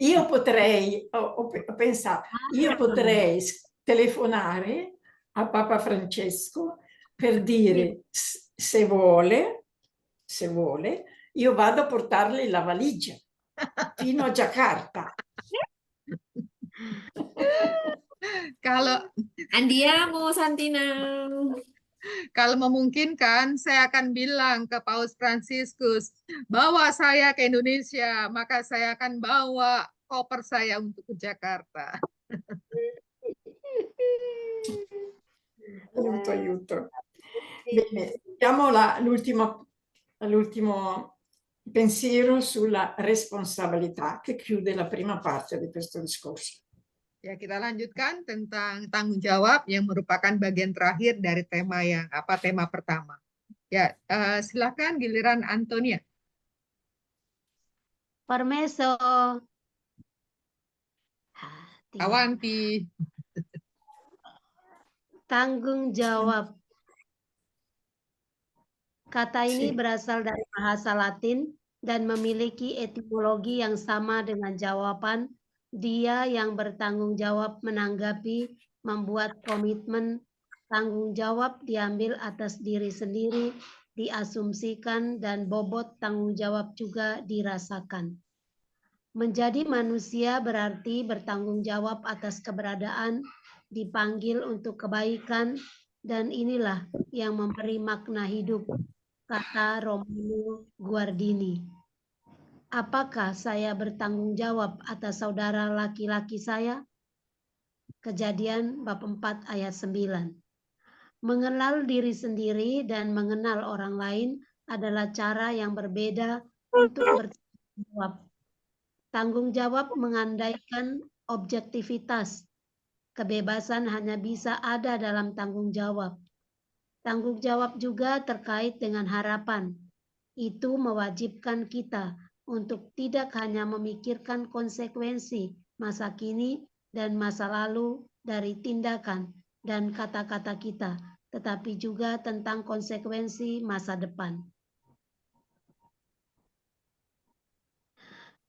Io potrei, ho pensato, io potrei telefonare a Papa Francesco per dire se vuole, io vado a portargli la valigia fino a Jakarta. Kalau Andiamo, Santina. Kalau memungkinkan, saya akan bilang ke Paus Fransiskus, bawa saya ke Indonesia, maka saya akan bawa koper saya untuk ke Jakarta. Aiuto, aiuto. Bene, vediamo l'ultimo pensiero sulla responsabilità che chiude la prima parte di questo discorso. Ya, kita lanjutkan tentang tanggung jawab yang merupakan bagian terakhir dari tema pertama. Ya, silakan giliran Antonia. Permeso. Awanti. Tanggung jawab. Kata ini berasal dari bahasa Latin dan memiliki etimologi yang sama dengan jawaban dia yang bertanggung jawab menanggapi, membuat komitmen, tanggung jawab diambil atas diri sendiri, diasumsikan, dan bobot tanggung jawab juga dirasakan. Menjadi manusia berarti bertanggung jawab atas keberadaan, dipanggil untuk kebaikan, dan inilah yang memberi makna hidup, kata Romano Guardini. Apakah saya bertanggung jawab atas saudara laki-laki saya? Kejadian bab 4 ayat 9. Mengenal diri sendiri dan mengenal orang lain adalah cara yang berbeda untuk bertanggung jawab. Tanggung jawab mengandaikan objektivitas. Kebebasan hanya bisa ada dalam tanggung jawab. Tanggung jawab juga terkait dengan harapan. Itu mewajibkan kita untuk tidak hanya memikirkan konsekuensi masa kini dan masa lalu dari tindakan dan kata-kata kita, tetapi juga tentang konsekuensi masa depan.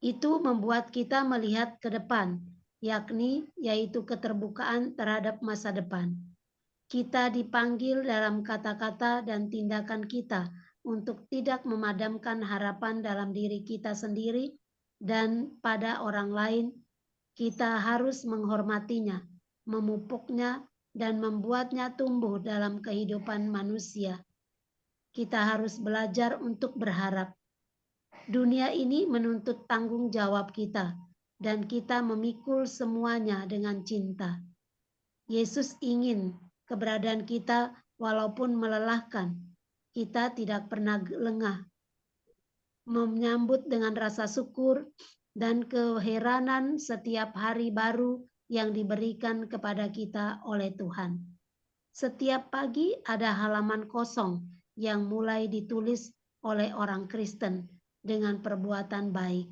Itu membuat kita melihat ke depan, yaitu keterbukaan terhadap masa depan. Kita dipanggil dalam kata-kata dan tindakan kita untuk tidak memadamkan harapan dalam diri kita sendiri dan pada orang lain. Kita harus menghormatinya, memupuknya, dan membuatnya tumbuh dalam kehidupan manusia. Kita harus belajar untuk berharap. Dunia ini menuntut tanggung jawab kita, dan kita memikul semuanya dengan cinta. Yesus ingin keberadaan kita walaupun melelahkan. Kita tidak pernah lengah. Menyambut dengan rasa syukur dan keheranan setiap hari baru yang diberikan kepada kita oleh Tuhan. Setiap pagi ada halaman kosong yang mulai ditulis oleh orang Kristen dengan perbuatan baik.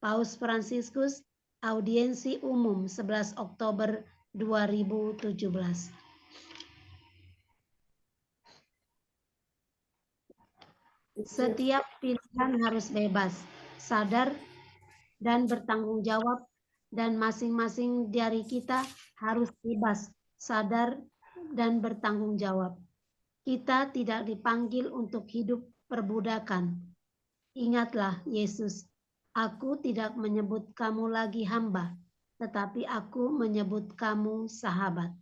Paus Fransiskus, audiensi umum 11 Oktober 2017. Setiap pilihan harus bebas, sadar, dan bertanggung jawab, dan masing-masing dari kita harus bebas, sadar, dan bertanggung jawab. Kita tidak dipanggil untuk hidup perbudakan. Ingatlah Yesus, aku tidak menyebut kamu lagi hamba, tetapi aku menyebut kamu sahabat.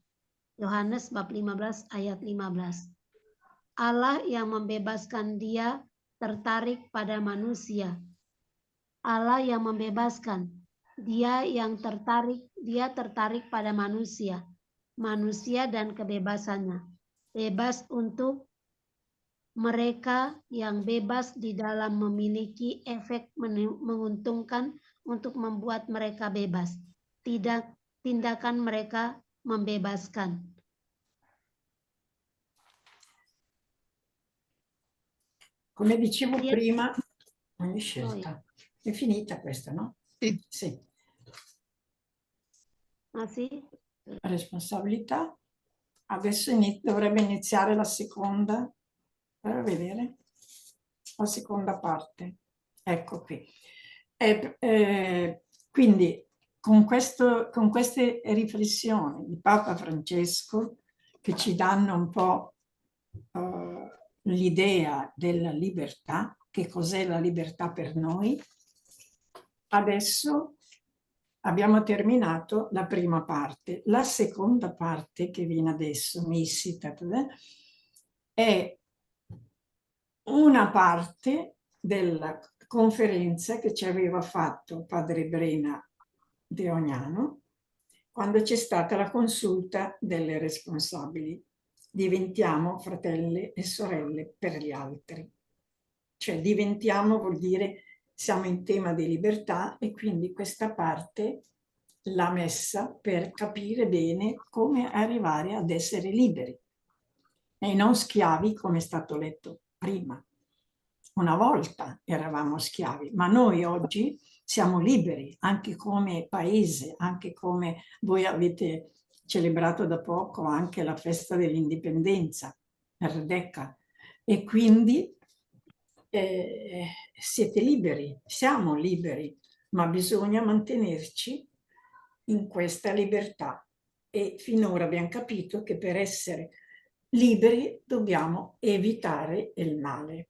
Yohanes bab 15 ayat 15. Allah yang membebaskan dia tertarik pada manusia. Allah yang membebaskan, dia tertarik pada manusia dan kebebasannya. Bebas untuk mereka yang bebas di dalam memiliki efek menguntungkan untuk membuat mereka bebas. Tindakan mereka membebaskan. Come dicevo Sì. prima, ogni scelta. È finita questa, no? Sì. Sì. Masih? Responsabilità. Adesso dovrebbe iniziare la seconda. Per vedere. La seconda parte. Ecco qui. Quindi con queste riflessioni di Papa Francesco, che ci danno un po' l'idea della libertà, che cos'è la libertà per noi, adesso abbiamo terminato la prima parte. La seconda parte che viene adesso, è una parte della conferenza che ci aveva fatto padre Brena De Ognano quando c'è stata la consulta delle responsabili. Diventiamo fratelli e sorelle per gli altri. Cioè diventiamo vuol dire siamo in tema di libertà e quindi questa parte l'ha messa per capire bene come arrivare ad essere liberi e non schiavi come è stato letto prima. Una volta eravamo schiavi, ma noi oggi siamo liberi anche come paese, anche come voi avete celebrato da poco anche la festa dell'indipendenza, Rdeka, e quindi siete liberi, siamo liberi, ma bisogna mantenerci in questa libertà e finora abbiamo capito che per essere liberi dobbiamo evitare il male,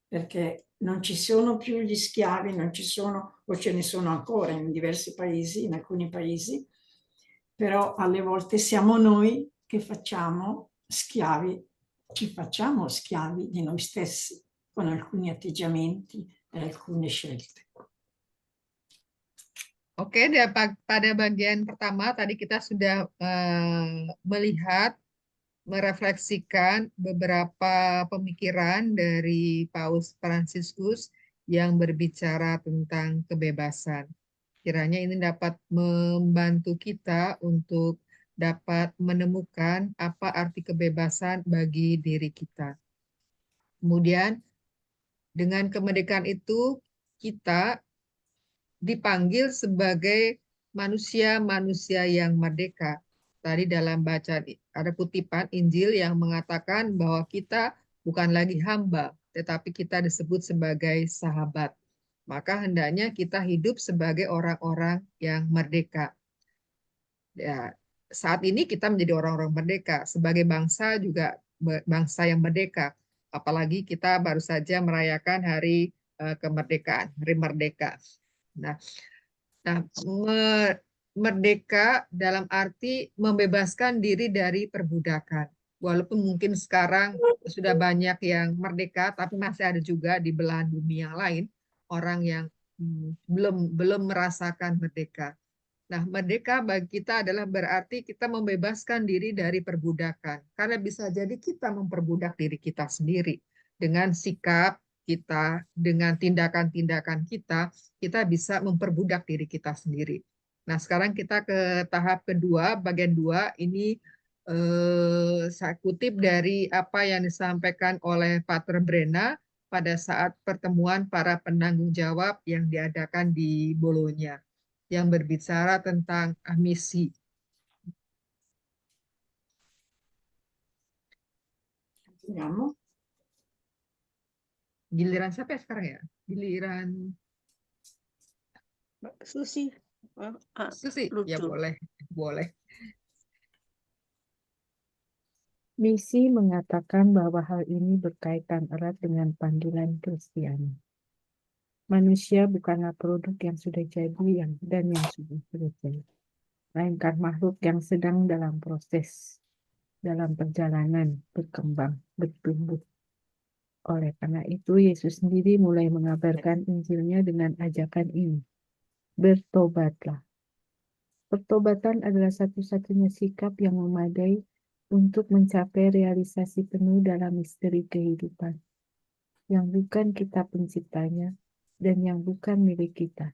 perché non ci sono più gli schiavi, non ci sono, o ce ne sono ancora in diversi paesi, in alcuni paesi, però alle volte siamo noi che facciamo schiavi, ci facciamo schiavi di noi stessi con alcuni atteggiamenti e alcune scelte. Oke, pada bagian pertama tadi kita sudah melihat, merefleksikan beberapa pemikiran dari Paus Fransiskus yang berbicara tentang kebebasan. Kiranya ini dapat membantu kita untuk dapat menemukan apa arti kebebasan bagi diri kita. Kemudian dengan kemerdekaan itu kita dipanggil sebagai manusia-manusia yang merdeka. Tadi dalam bacaan ada kutipan Injil yang mengatakan bahwa kita bukan lagi hamba, tetapi kita disebut sebagai sahabat. Maka hendaknya kita hidup sebagai orang-orang yang merdeka. Ya, saat ini kita menjadi orang-orang merdeka. Sebagai bangsa juga bangsa yang merdeka. Apalagi kita baru saja merayakan hari kemerdekaan, hari merdeka. Nah, merdeka dalam arti membebaskan diri dari perbudakan. Walaupun mungkin sekarang sudah banyak yang merdeka, tapi masih ada juga di belahan bumi yang lain orang yang belum merasakan merdeka. Nah, merdeka bagi kita adalah berarti kita membebaskan diri dari perbudakan. Karena bisa jadi kita memperbudak diri kita sendiri dengan sikap kita, dengan tindakan-tindakan kita bisa memperbudak diri kita sendiri. Nah, sekarang kita ke tahap kedua, bagian 2. Ini saya kutip dari apa yang disampaikan oleh Pater Brena pada saat pertemuan para penanggung jawab yang diadakan di Bologna, yang berbicara tentang misi. Continuiamo. Giliran siapa ya sekarang ya? Giliran Susi. Susi. Ya Lucu. boleh. Misi mengatakan bahwa hal ini berkaitan erat dengan panggilan Kristiani. Manusia bukanlah produk yang sudah jadi dan yang sudah selesai, melainkan makhluk yang sedang dalam proses, dalam perjalanan, berkembang, bertumbuh. Oleh karena itu, Yesus sendiri mulai mengabarkan Injilnya dengan ajakan ini. Bertobatlah. Pertobatan adalah satu-satunya sikap yang memadai untuk mencapai realisasi penuh dalam misteri kehidupan, yang bukan kita penciptanya dan yang bukan milik kita,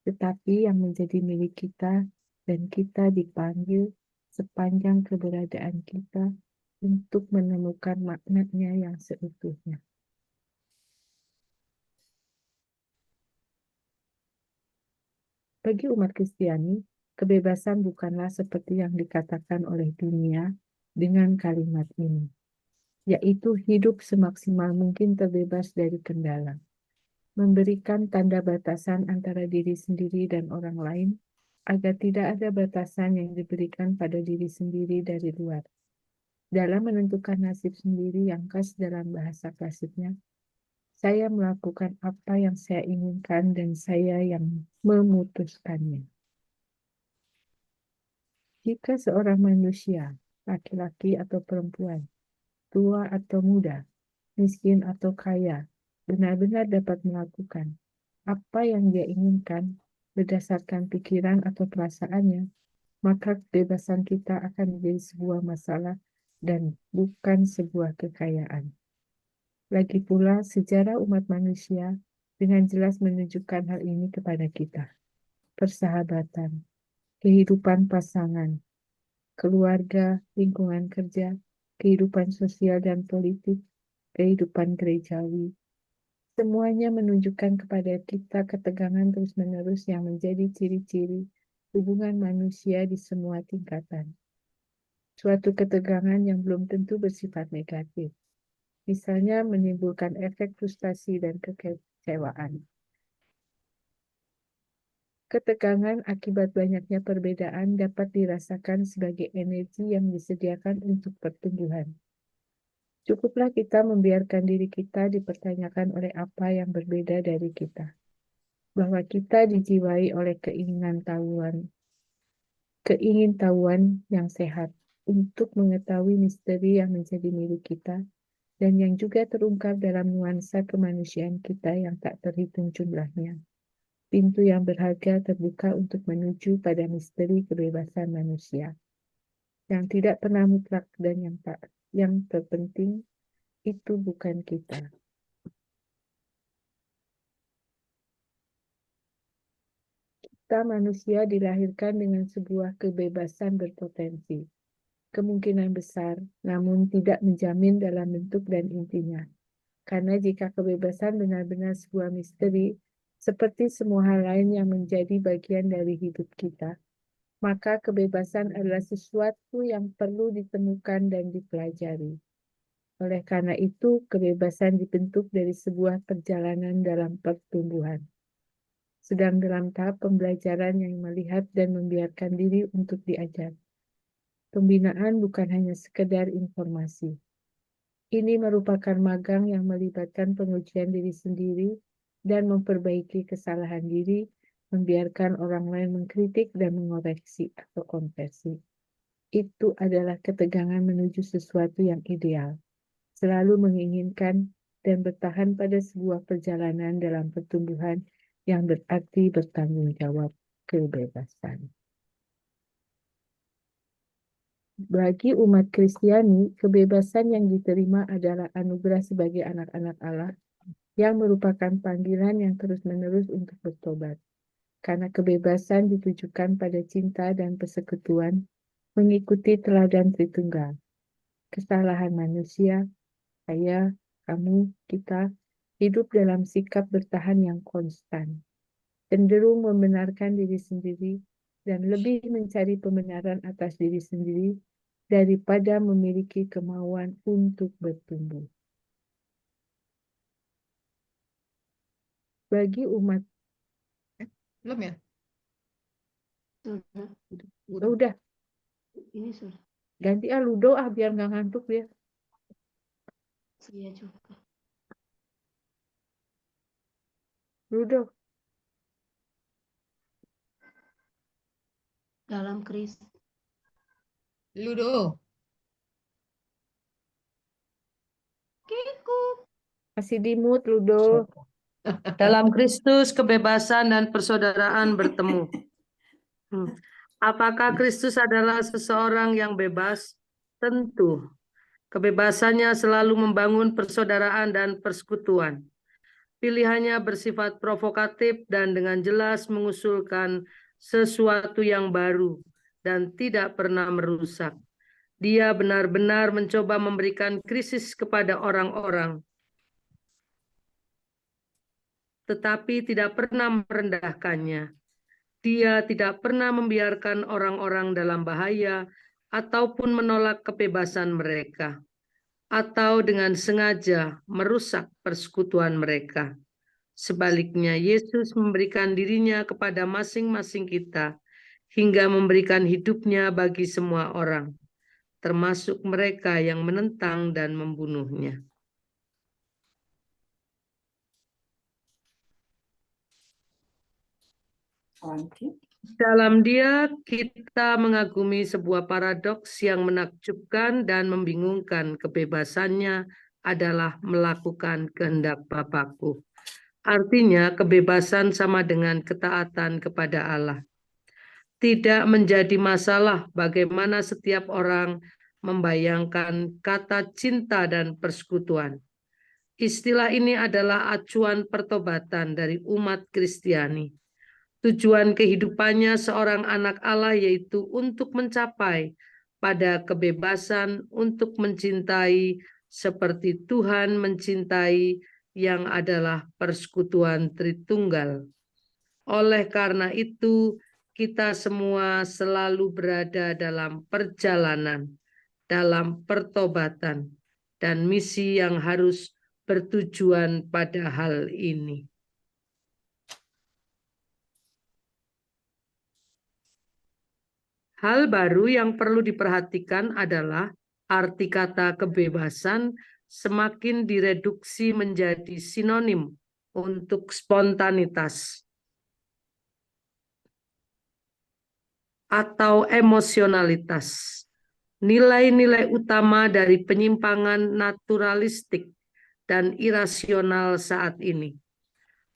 tetapi yang menjadi milik kita, dan kita dipanggil sepanjang keberadaan kita untuk menemukan maknanya yang seutuhnya. Bagi umat Kristiani, kebebasan bukanlah seperti yang dikatakan oleh dunia dengan kalimat ini, yaitu hidup semaksimal mungkin terbebas dari kendala, memberikan tanda batasan antara diri sendiri dan orang lain, agar tidak ada batasan yang diberikan pada diri sendiri dari luar. Dalam menentukan nasib sendiri yang khas dalam bahasa klasiknya, saya melakukan apa yang saya inginkan dan saya yang memutuskannya. Jika seorang manusia, laki-laki atau perempuan, tua atau muda, miskin atau kaya, benar-benar dapat melakukan apa yang dia inginkan berdasarkan pikiran atau perasaannya, maka kebebasan kita akan menjadi sebuah masalah dan bukan sebuah kekayaan. Lagi pula, sejarah umat manusia dengan jelas menunjukkan hal ini kepada kita. Persahabatan, kehidupan pasangan, keluarga, lingkungan kerja, kehidupan sosial dan politik, kehidupan gerejawi. Semuanya menunjukkan kepada kita ketegangan terus-menerus yang menjadi ciri-ciri hubungan manusia di semua tingkatan. Suatu ketegangan yang belum tentu bersifat negatif. Misalnya menimbulkan efek frustasi dan kekecewaan. Ketegangan akibat banyaknya perbedaan dapat dirasakan sebagai energi yang disediakan untuk pertumbuhan. Cukuplah kita membiarkan diri kita dipertanyakan oleh apa yang berbeda dari kita. Bahwa kita dijiwai oleh keingintahuan yang sehat untuk mengetahui misteri yang menjadi milik kita dan yang juga terungkap dalam nuansa kemanusiaan kita yang tak terhitung jumlahnya. Pintu yang berharga terbuka untuk menuju pada misteri kebebasan manusia, yang tidak pernah mutlak dan yang terpenting itu bukan kita. Kita manusia dilahirkan dengan sebuah kebebasan berpotensi, kemungkinan besar, namun tidak menjamin dalam bentuk dan intinya. Karena jika kebebasan benar-benar sebuah misteri, seperti semua hal lain yang menjadi bagian dari hidup kita, maka kebebasan adalah sesuatu yang perlu ditemukan dan dipelajari. Oleh karena itu, kebebasan dibentuk dari sebuah perjalanan dalam pertumbuhan. Sedang dalam tahap pembelajaran yang melihat dan membiarkan diri untuk diajar. Pembinaan bukan hanya sekedar informasi. Ini merupakan magang yang melibatkan pengujian diri sendiri dan memperbaiki kesalahan diri, membiarkan orang lain mengkritik dan mengoreksi atau konversi. Itu adalah ketegangan menuju sesuatu yang ideal, selalu menginginkan dan bertahan pada sebuah perjalanan dalam pertumbuhan yang berarti bertanggung jawab kebebasan. Bagi umat Kristiani, kebebasan yang diterima adalah anugerah sebagai anak-anak Allah yang merupakan panggilan yang terus-menerus untuk bertobat. Karena kebebasan ditujukan pada cinta dan persekutuan, mengikuti teladan Tritunggal. Kesalahan manusia, saya, kamu, kita, hidup dalam sikap bertahan yang konstan, cenderung membenarkan diri sendiri, dan lebih mencari pembenaran atas diri sendiri daripada memiliki kemauan untuk bertumbuh. Bagi umat, Belum ya? Sudah. udah Ini sudah. ganti Ludo biar nggak ngantuk dia. Iya juga. Ludo. Dalam Kristus. Ludo. Kikuk. Kasih di mute Ludo. Dalam Kristus kebebasan dan persaudaraan bertemu. Apakah Kristus adalah seseorang yang bebas? Tentu. Kebebasannya selalu membangun persaudaraan dan persekutuan. Pilihannya bersifat provokatif dan dengan jelas mengusulkan sesuatu yang baru dan tidak pernah merusak. Dia benar-benar mencoba memberikan krisis kepada orang-orang, tetapi tidak pernah merendahkannya. Dia tidak pernah membiarkan orang-orang dalam bahaya ataupun menolak kebebasan mereka, atau dengan sengaja merusak persekutuan mereka. Sebaliknya, Yesus memberikan dirinya kepada masing-masing kita hingga memberikan hidupnya bagi semua orang, termasuk mereka yang menentang dan membunuhnya. Dalam dia, kita mengagumi sebuah paradoks yang menakjubkan dan membingungkan. Kebebasannya adalah melakukan kehendak Bapakku. Artinya, kebebasan sama dengan ketaatan kepada Allah. Tidak menjadi masalah bagaimana setiap orang membayangkan kata cinta dan persekutuan. Istilah ini adalah acuan pertobatan dari umat Kristiani. Tujuan kehidupannya seorang anak Allah yaitu untuk mencapai pada kebebasan untuk mencintai seperti Tuhan mencintai, yang adalah persekutuan Tritunggal. Oleh karena itu, kita semua selalu berada dalam perjalanan, dalam pertobatan, dan misi yang harus bertujuan pada hal ini. Hal baru yang perlu diperhatikan adalah arti kata kebebasan semakin direduksi menjadi sinonim untuk spontanitas atau emosionalitas. Nilai-nilai utama dari penyimpangan naturalistik dan irasional saat ini.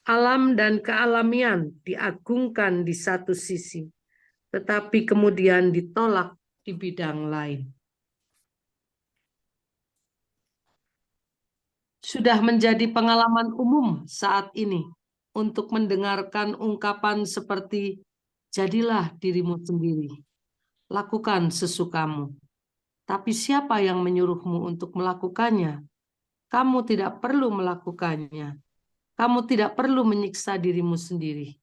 Alam dan kealamian diagungkan di satu sisi, tetapi kemudian ditolak di bidang lain. Sudah menjadi pengalaman umum saat ini untuk mendengarkan ungkapan seperti jadilah dirimu sendiri, lakukan sesukamu. Tapi siapa yang menyuruhmu untuk melakukannya? Kamu tidak perlu melakukannya. Kamu tidak perlu menyiksa dirimu sendiri.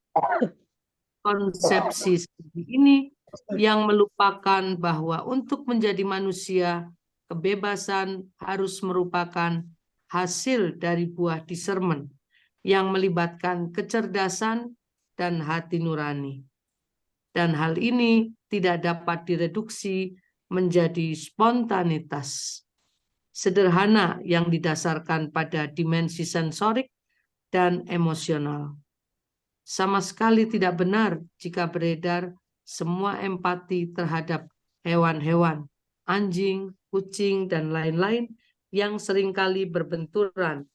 Konsepsi seperti ini yang melupakan bahwa untuk menjadi manusia, kebebasan harus merupakan hasil dari buah discernment yang melibatkan kecerdasan dan hati nurani. Dan hal ini tidak dapat direduksi menjadi spontanitas sederhana yang didasarkan pada dimensi sensorik dan emosional. Sama sekali tidak benar jika beredar semua empati terhadap hewan-hewan, anjing, kucing, dan lain-lain yang seringkali berbenturan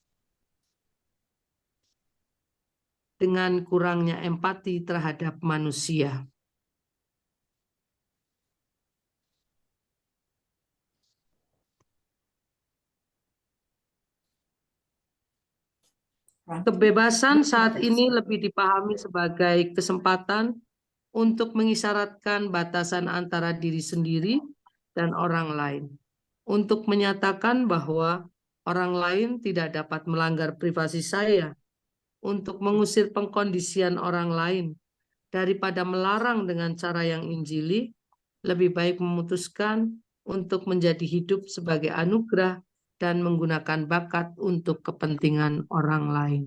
dengan kurangnya empati terhadap manusia. Kebebasan saat ini lebih dipahami sebagai kesempatan untuk mengisyaratkan batasan antara diri sendiri dan orang lain, untuk menyatakan bahwa Orang lain tidak dapat melanggar privasi saya untuk mengusir pengkondisian orang lain. Daripada melarang dengan cara yang injili, lebih baik memutuskan untuk menjadi hidup sebagai anugerah dan menggunakan bakat untuk kepentingan orang lain.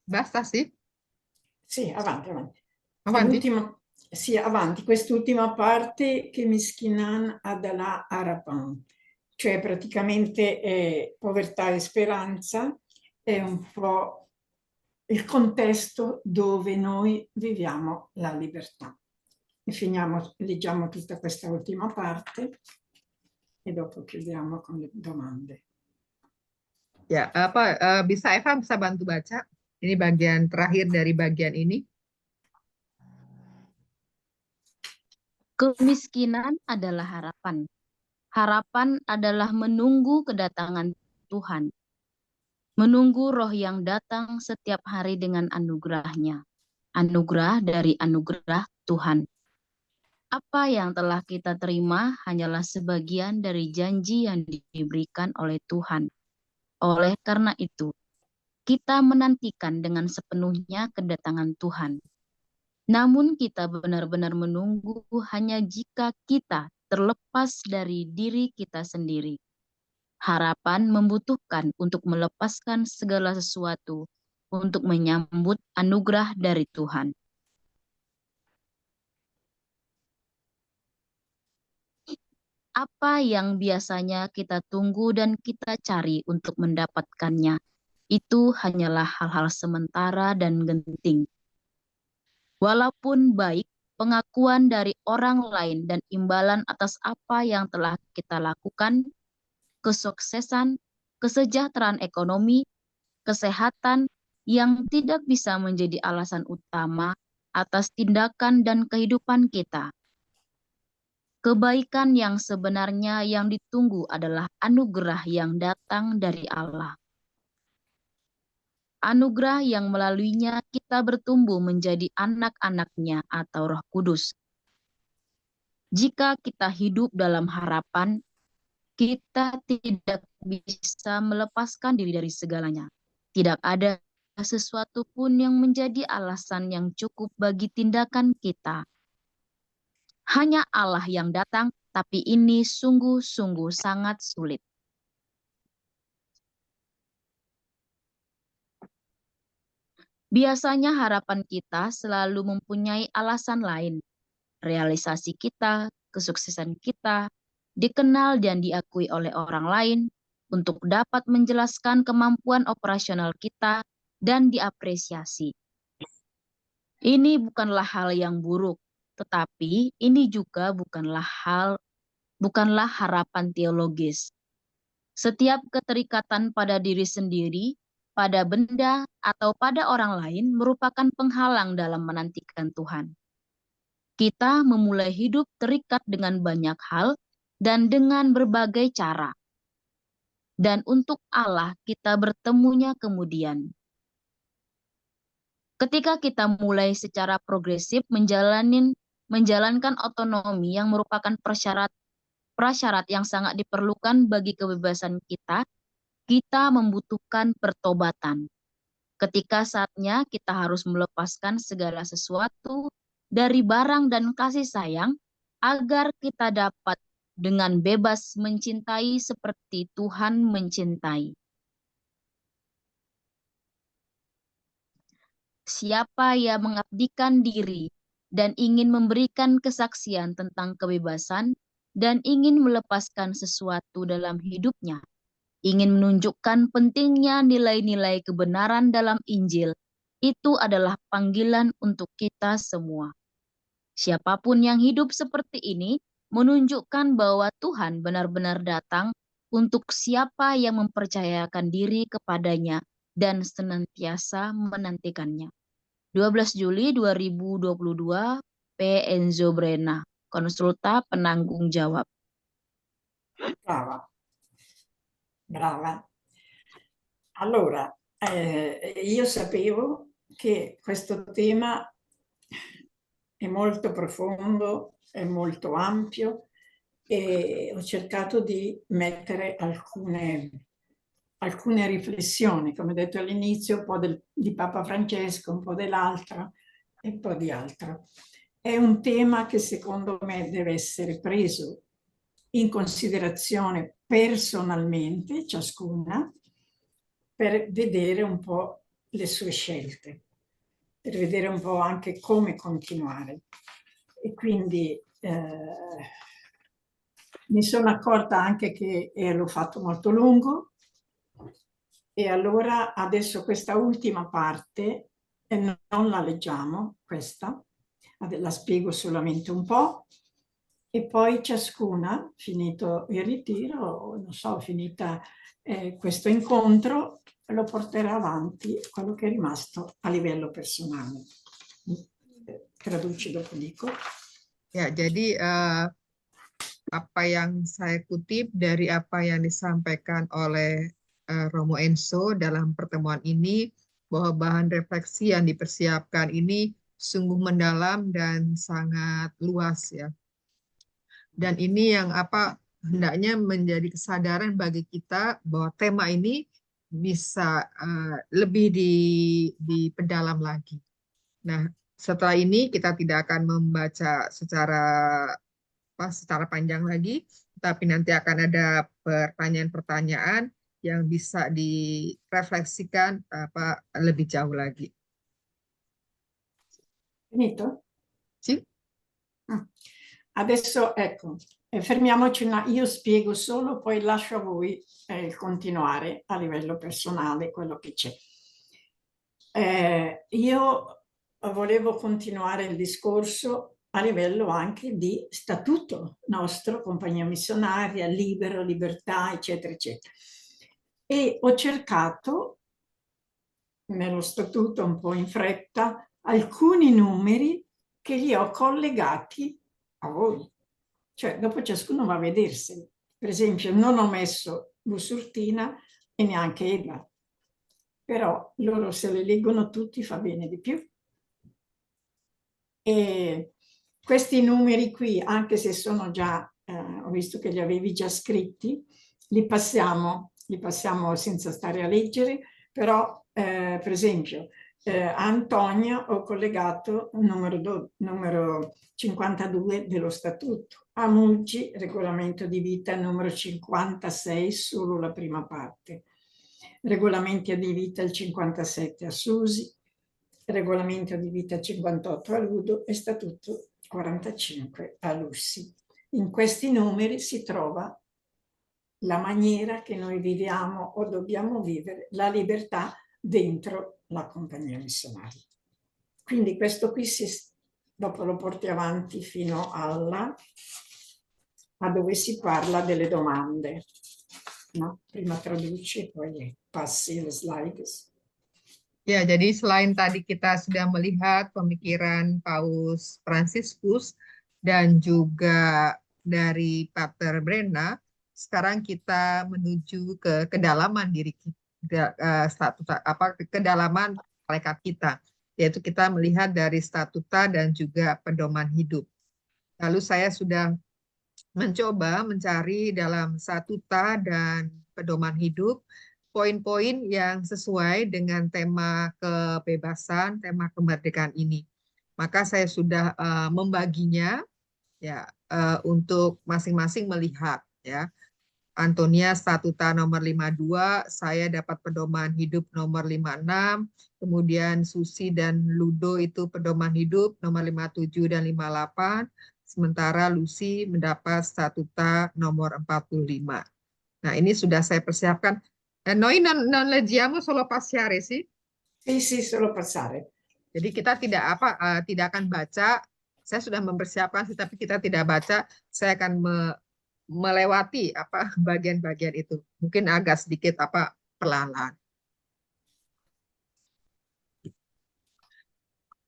Basta sih? Sì, avanti, avanti. Avanti? Sì, avanti. Quest'ultima parte che Miskinan Adala Arapan, cioè praticamente povertà e speranza, è un po' il contesto dove noi viviamo la libertà. E leggiamo tutta questa ultima parte e dopo chiudiamo con le domande. Ya, bisa Eva bisa bantu baca? Ini bagian terakhir dari bagian ini. Kemiskinan adalah harapan. Harapan adalah menunggu kedatangan Tuhan. Menunggu roh yang datang setiap hari dengan anugerahnya. Anugerah dari anugerah Tuhan. Apa yang telah kita terima hanyalah sebagian dari janji yang diberikan oleh Tuhan. Oleh karena itu, kita menantikan dengan sepenuhnya kedatangan Tuhan. Namun kita benar-benar menunggu hanya jika kita terlepas dari diri kita sendiri. Harapan membutuhkan untuk melepaskan segala sesuatu untuk menyambut anugerah dari Tuhan. Apa yang biasanya kita tunggu dan kita cari untuk mendapatkannya, itu hanyalah hal-hal sementara dan genting. Walaupun baik, pengakuan dari orang lain dan imbalan atas apa yang telah kita lakukan, kesuksesan, kesejahteraan ekonomi, kesehatan yang tidak bisa menjadi alasan utama atas tindakan dan kehidupan kita. Kebaikan yang sebenarnya yang ditunggu adalah anugerah yang datang dari Allah. Anugerah yang melaluinya kita bertumbuh menjadi anak-anaknya atau Roh Kudus. Jika kita hidup dalam harapan, kita tidak bisa melepaskan diri dari segalanya. Tidak ada sesuatu pun yang menjadi alasan yang cukup bagi tindakan kita. Hanya Allah yang datang, tapi ini sungguh-sungguh sangat sulit. Biasanya harapan kita selalu mempunyai alasan lain. Realisasi kita, kesuksesan kita, dikenal dan diakui oleh orang lain untuk dapat menjelaskan kemampuan operasional kita dan diapresiasi. Ini bukanlah hal yang buruk, tetapi ini juga bukanlah harapan teologis. Setiap keterikatan pada diri sendiri, pada benda, atau pada orang lain merupakan penghalang dalam menantikan Tuhan. Kita memulai hidup terikat dengan banyak hal dan dengan berbagai cara. Dan untuk Allah kita bertemunya kemudian. Ketika kita mulai secara progresif menjalankan otonomi yang merupakan prasyarat yang sangat diperlukan bagi kebebasan kita, kita membutuhkan pertobatan. Ketika saatnya kita harus melepaskan segala sesuatu dari barang dan kasih sayang agar kita dapat dengan bebas mencintai seperti Tuhan mencintai. Siapa yang mengabdikan diri dan ingin memberikan kesaksian tentang kebebasan dan ingin melepaskan sesuatu dalam hidupnya, ingin menunjukkan pentingnya nilai-nilai kebenaran dalam Injil, itu adalah panggilan untuk kita semua. Siapapun yang hidup seperti ini menunjukkan bahwa Tuhan benar-benar datang untuk siapa yang mempercayakan diri kepadanya dan senantiasa menantikannya. 12 Juli 2022, P. Enzo Brena, Konsulta Penanggung Jawab. Brava. Allora, io sapevo che questo tema è molto profondo, è molto ampio e ho cercato di mettere alcune riflessioni, come detto all'inizio, un po' di Papa Francesco, un po' dell'altra e un po' di altro. È un tema che secondo me deve essere preso in considerazione personalmente, ciascuna, per vedere un po' le sue scelte, per vedere un po' anche come continuare. E quindi mi sono accorta anche che l'ho fatto molto lungo, e allora adesso questa ultima parte non la leggiamo, questa, la spiego solamente un po', e poi ciascuna, finito il ritiro, non so, finita questo incontro, lo porterà avanti quello che è rimasto a livello personale. Traduci dopo dico. Ya, jadi apa yang saya kutip dari apa yang disampaikan oleh Romo Enzo dalam pertemuan ini, bahwa bahan refleksi yang dipersiapkan ini sungguh mendalam dan sangat luas ya. Dan ini yang hendaknya menjadi kesadaran bagi kita bahwa tema ini bisa lebih diperdalam lagi. Nah, setelah ini kita tidak akan membaca secara panjang lagi, tapi nanti akan ada pertanyaan-pertanyaan yang bisa direfleksikan lebih jauh lagi. Finito? Sì? Adesso ecco, fermiamoci, io spiego solo, poi lascio a voi continuare a livello personale quello che c'è. Io volevo continuare il discorso a livello anche di statuto nostro, compagnia missionaria, libero, libertà, eccetera, eccetera. E ho cercato, nello statuto un po' in fretta, alcuni numeri che li ho collegati a voi. Cioè, dopo ciascuno va a vederseli. Per esempio, non ho messo Busurtina e neanche Eva, però loro se le leggono tutti fa bene di più. E questi numeri qui, anche se sono già, ho visto che li avevi già scritti, li passiamo senza stare a leggere, però per esempio a Antonia ho collegato numero 52 dello statuto, a Muggi regolamento di vita numero 56, solo la prima parte, regolamenti di vita il 57 a Susi, regolamento di vita 58 a Ludo e statuto 45 a Lussi. In questi numeri si trova la maniera che noi viviamo o dobbiamo vivere la libertà dentro la compagnia missionaria. Quindi questo qui dopo lo porti avanti fino a dove si parla delle domande. No? Prima traduci, poi passi le slides. Ya, jadi selain tadi kita sudah melihat pemikiran Paus Fransiskus dan juga dari Pater Brenna, sekarang kita menuju ke kedalaman diri kita, kedalaman malaikat kita, yaitu kita melihat dari statuta dan juga pedoman hidup. Lalu saya sudah mencoba mencari dalam statuta dan pedoman hidup poin-poin yang sesuai dengan tema kebebasan, tema kemerdekaan ini. Maka saya sudah membaginya ya untuk masing-masing melihat ya. Antonia statuta nomor 52, saya dapat pedoman hidup nomor 56, kemudian Susi dan Ludo itu pedoman hidup nomor 57 dan 58, sementara Lucy mendapat statuta nomor 45. Nah, ini sudah saya persiapkan. Noi non leggiamo solo passare sih. Sì, solo passare. Jadi kita tidak akan baca. Saya sudah mempersiapkan sih, tapi kita tidak baca. Saya akan melewati bagian-bagian itu. Mungkin agak sedikit perlahan.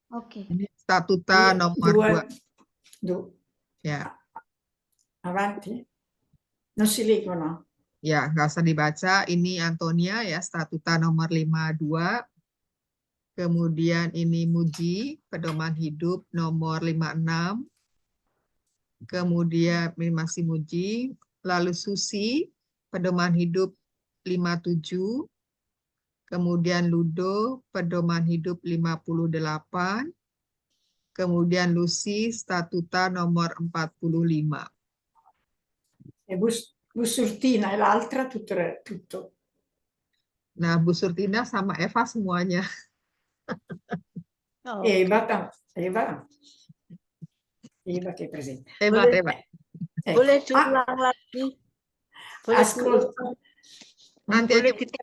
Oke. Ini statuta nomor 2. Ya. Avanti. Non si leggono. Ya, nggak usah dibaca. Ini Antonia ya, statuta nomor 52. Kemudian ini Muji, pedoman hidup nomor 56. Kemudian ini masih Muji. Lalu Susi, pedoman hidup 57. Kemudian Ludo, pedoman hidup 58. Kemudian Lucy, statuta nomor 45. E Bu Surtina e l'altra tutto. Nah, Bu Surtina sama Eva semuanya. Eva che è presente. Hebat, Volete- hebat. ecco. Boleh diulang lagi. Boleh Ascolta. diulang. Nanti Boleh aja, kita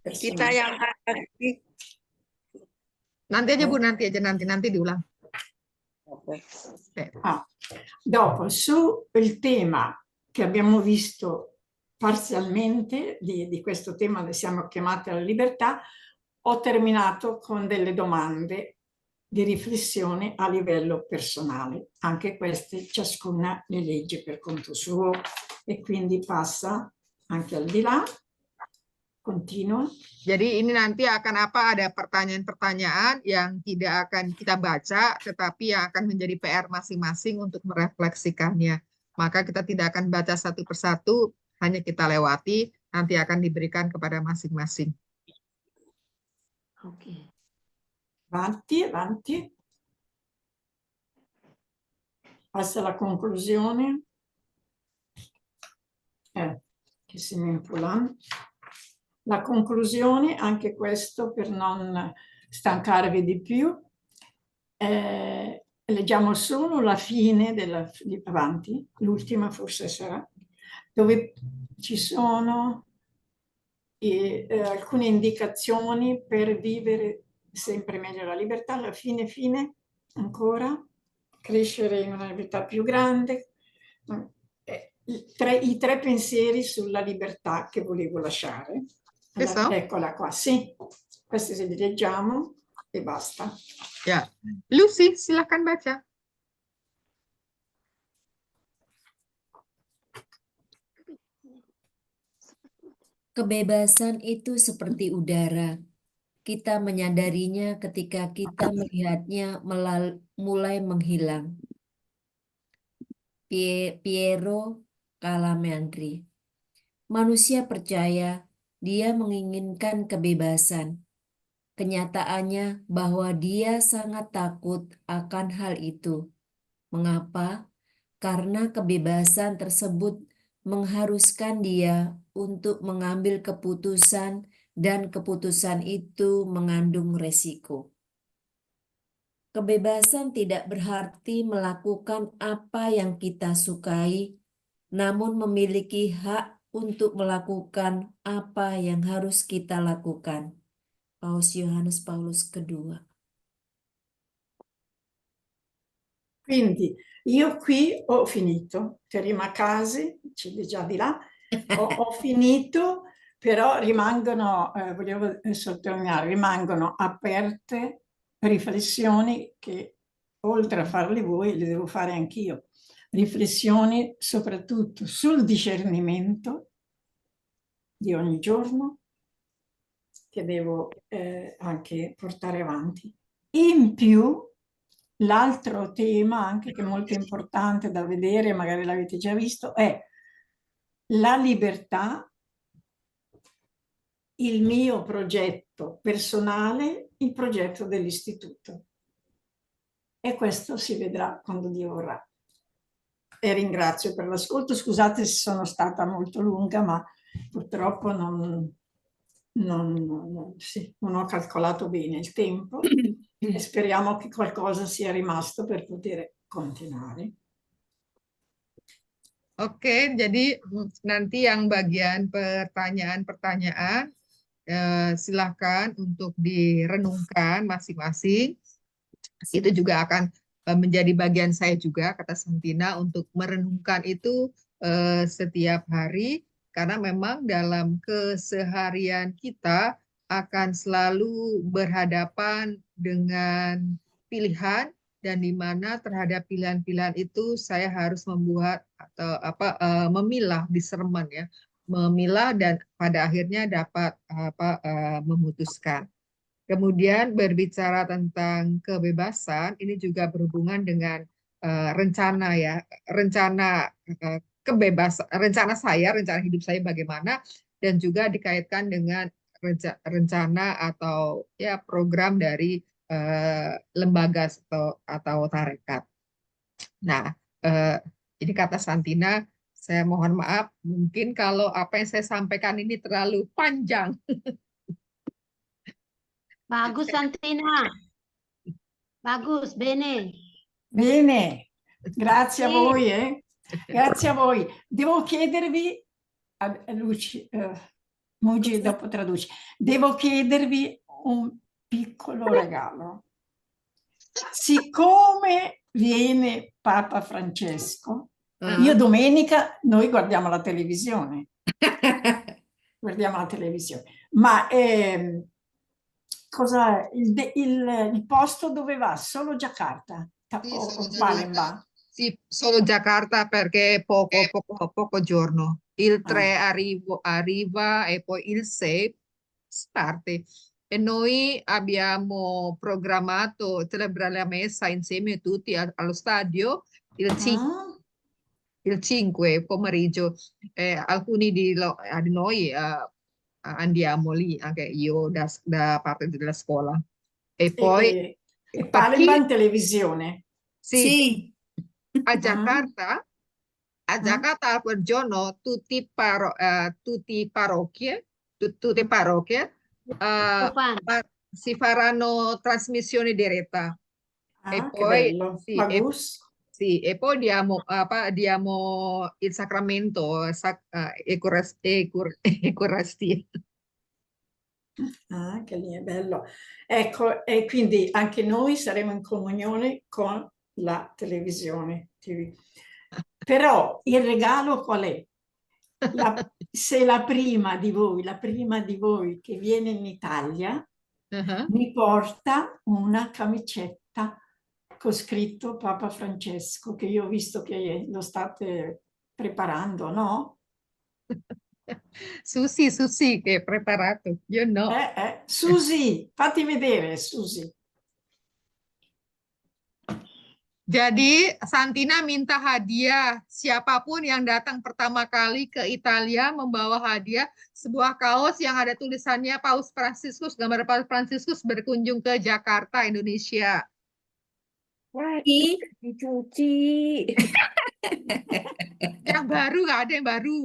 Personale. yang lagi. nanti aja, nanti diulang. Oke. Dopo, sul tema che abbiamo visto parzialmente di questo tema che siamo chiamati alla libertà, ho terminato con delle domande di riflessione a livello personale. Anche queste ciascuna le legge per conto suo e quindi passa anche al di là. Continua. Jadi ini nanti akan ada pertanyaan-pertanyaan yang tidak akan kita baca, tetapi yang akan menjadi PR masing-masing untuk merefleksikannya. Maka kita tidak akan baca satu persatu, hanya kita lewati, nanti akan diberikan kepada masing-masing. Oke. Avanti. Passa alla conclusione. Che si mi impulano. La conclusione, anche questo per non stancarvi di più, leggiamo solo la fine avanti, l'ultima forse sarà, dove ci sono alcune indicazioni per vivere sempre meglio la libertà, alla fine ancora, crescere in una libertà più grande, i tre pensieri sulla libertà che volevo lasciare. Allora, eccola qua, sì, questi se li leggiamo e basta. Ya, Lucy, silakan baca. Kebebasan itu seperti udara. Kita menyadarinya ketika kita melihatnya mulai menghilang. Piero Calamandri. Manusia percaya dia menginginkan kebebasan. Kenyataannya bahwa dia sangat takut akan hal itu. Mengapa? Karena kebebasan tersebut mengharuskan dia untuk mengambil keputusan dan keputusan itu mengandung resiko. Kebebasan tidak berarti melakukan apa yang kita sukai, namun memiliki hak untuk melakukan apa yang harus kita lakukan. Paus Yohanes Paulus II. Quindi io qui ho finito, Terima Casi, ci già di là, ho finito, però rimangono, volevo sottolineare, rimangono aperte riflessioni che oltre a farle voi le devo fare anch'io. Riflessioni soprattutto sul discernimento di ogni giorno che devo anche portare avanti. In più, l'altro tema anche che è molto importante da vedere, magari l'avete già visto, è la libertà, il mio progetto personale, il progetto dell'istituto. E questo si vedrà quando Dio vorrà. E ringrazio per l'ascolto. Scusate se sono stata molto lunga, ma purtroppo non ho calcolato bene il tempo e speriamo che qualcosa sia rimasto per poter continuare. Oke, jadi nanti yang bagian pertanyaan-pertanyaan silahkan untuk direnungkan masing-masing. Itu juga akan menjadi bagian saya juga, kata Santina, untuk merenungkan itu setiap hari, karena memang dalam keseharian kita akan selalu berhadapan dengan pilihan, dan di mana terhadap pilihan-pilihan itu saya harus membuat atau memilah, discernment ya, memilah dan pada akhirnya dapat memutuskan. Kemudian berbicara tentang kebebasan, ini juga berhubungan dengan rencana ya, rencana kebebasan, rencana hidup saya bagaimana, dan juga dikaitkan dengan rencana atau ya program dari lembaga atau tarekat. Nah, ini kata Santina, saya mohon maaf, mungkin kalau apa yang saya sampaikan ini terlalu panjang. Bagus Santina. Bagus, bene. Bene, grazie a Sì. voi, grazie a voi. Devo chiedervi, Luci, Mugi dopo traduci, devo chiedervi un piccolo regalo. Siccome viene Papa Francesco, io domenica, noi guardiamo la televisione, ma cosa, il posto dove va? Solo Giacarta? O Palembang? Sì, solo Jakarta perché è poco giorno. Il 3 arriva e poi il 6 parte. E noi abbiamo programmato celebrare la messa insieme tutti allo stadio il 5 pomeriggio. Alcuni di noi andiamo lì, anche io da parte della scuola. E poi E per chi- Palembang televisione? sì, a Jakarta, quel giorno tutte parrocchie Tufan. si faranno trasmissioni diretta. E Che poi bello, sì, Bagus. sì, e poi diamo il sacramento, Eucaristia. Che lì è bello. Ecco, e quindi anche noi saremo in comunione con la televisione TV. Però il regalo qual è? Se la prima di voi che viene in Italia mi porta una camicetta con scritto Papa Francesco, che io ho visto che lo state preparando, no? Susi che è preparato, io no. Susi, fatti vedere, Susi. Jadi Santina minta hadiah. Siapapun yang datang pertama kali ke Italia membawa hadiah sebuah kaos yang ada tulisannya Paus Fransiskus, gambar Paus Fransiskus berkunjung ke Jakarta, Indonesia. Wah, dicuci. Yang baru, nggak ada yang baru.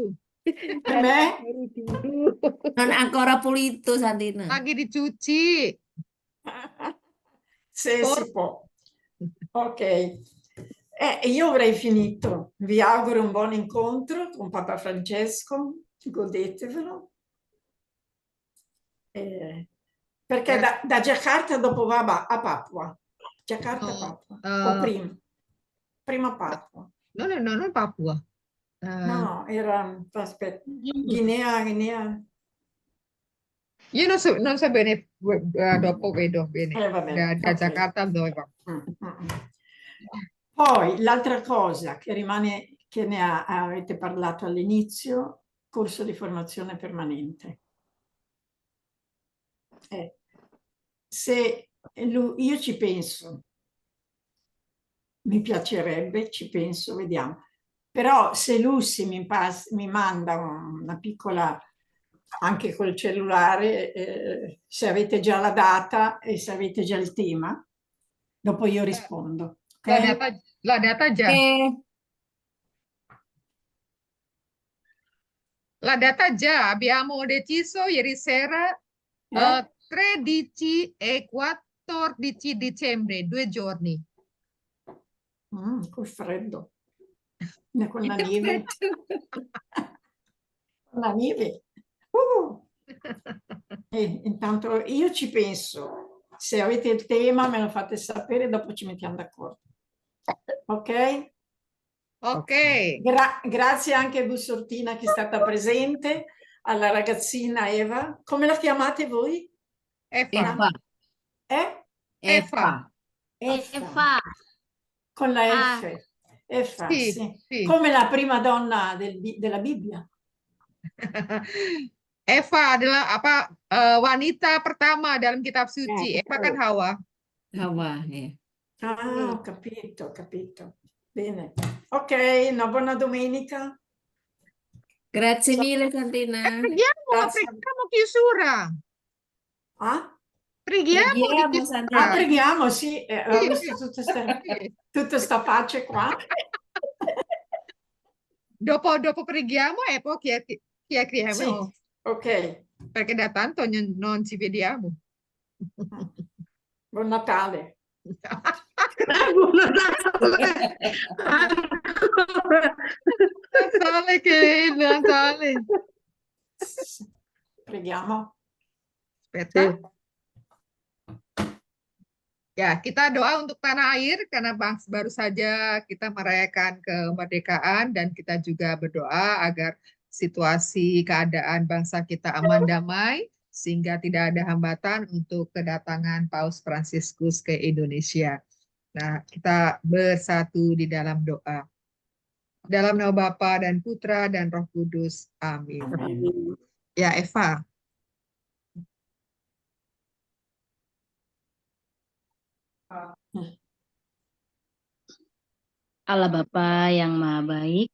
Baru dulu. Non ancora pulito, Santina. Lagi dicuci. Se si può. Ok. Io avrei finito. Vi auguro un buon incontro con Papa Francesco. Godetevelo. Perché da Giacarta dopo va a Papua. Giacarta, Papua. O prima? Prima Papua. Non Papua. No, era, aspetta, Guinea. Io non so bene dopo vedo bene. Vabbè, Da ok. Jakarta dove va. Poi l'altra cosa che rimane, che avete parlato all'inizio, corso di formazione permanente. Se io ci penso, mi piacerebbe, ci penso, vediamo. Però se Lucy mi manda una piccola, anche col cellulare, se avete già la data e se avete già il tema, dopo io rispondo. Okay? La data già. La data già. Abbiamo deciso ieri sera 13 e 14 dicembre, 2 giorni. Col freddo. Con la neve. Con la neve. E intanto io ci penso. Se avete il tema me lo fate sapere, dopo ci mettiamo d'accordo. Ok? Ok. Grazie anche a Bussortina che è stata presente, alla ragazzina Eva. Come la chiamate voi? Eva. Eva. Con la F. Eva, sì. Come la prima donna della Bibbia. Eva adalah wanita pertama dalam kitab suci. Eva kan Hawa. Hawa, ya. Ho capito, ho capito. Bene. Ok, una buona domenica. Grazie mille, Santina. Preghiamo chiusura. Ah? Preghiamo di Preghiamo, chiusura. Santina. Preghiamo, sì. Ho visto tutta sta pace qua. Dopo preghiamo e poi chiacchieriamo. Sì, ok. Perché da tanto non ci vediamo. Buon Natale. Buon Natale, che Natale. Preghiamo. Aspetta. Ya, kita doa untuk tanah air karena baru saja kita merayakan kemerdekaan dan kita juga berdoa agar situasi keadaan bangsa kita aman damai sehingga tidak ada hambatan untuk kedatangan Paus Fransiskus ke Indonesia. Nah, kita bersatu di dalam doa. Dalam nama Bapa dan Putra dan Roh Kudus. Amin. Amin. Ya, Eva. Allah Bapa yang Maha Baik,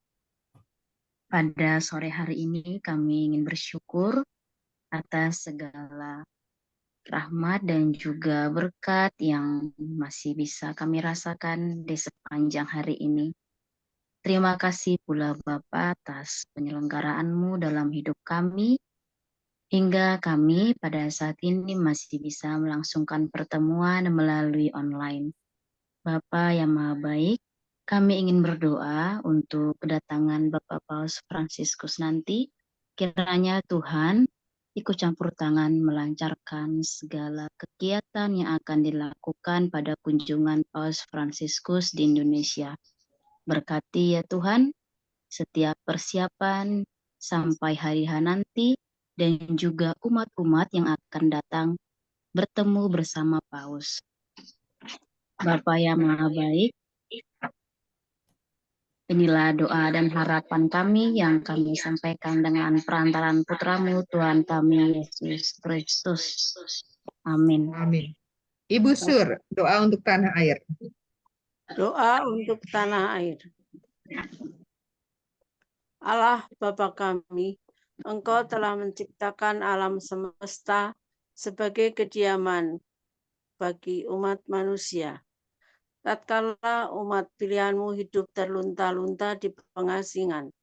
pada sore hari ini kami ingin bersyukur atas segala rahmat dan juga berkat yang masih bisa kami rasakan di sepanjang hari ini. Terima kasih pula Bapa atas penyelenggaraan-Mu dalam hidup kami, hingga kami pada saat ini masih bisa melangsungkan pertemuan melalui online. Bapa yang Maha Baik, kami ingin berdoa untuk kedatangan Bapak Paus Fransiskus nanti. Kiranya Tuhan ikut campur tangan melancarkan segala kegiatan yang akan dilakukan pada kunjungan Paus Fransiskus di Indonesia. Berkati ya Tuhan setiap persiapan sampai hari H nanti dan juga umat-umat yang akan datang bertemu bersama Paus. Bapa yang Maha Baik, inilah doa dan harapan kami yang kami sampaikan dengan perantaran Putra-Mu Tuhan kami Yesus Kristus. Amin. Amin. Ibu Sur, doa untuk tanah air. Doa untuk tanah air. Allah Bapa kami, Engkau telah menciptakan alam semesta sebagai kediaman bagi umat manusia. Tatkala umat pilihan-Mu hidup terlunta-lunta di pengasingan,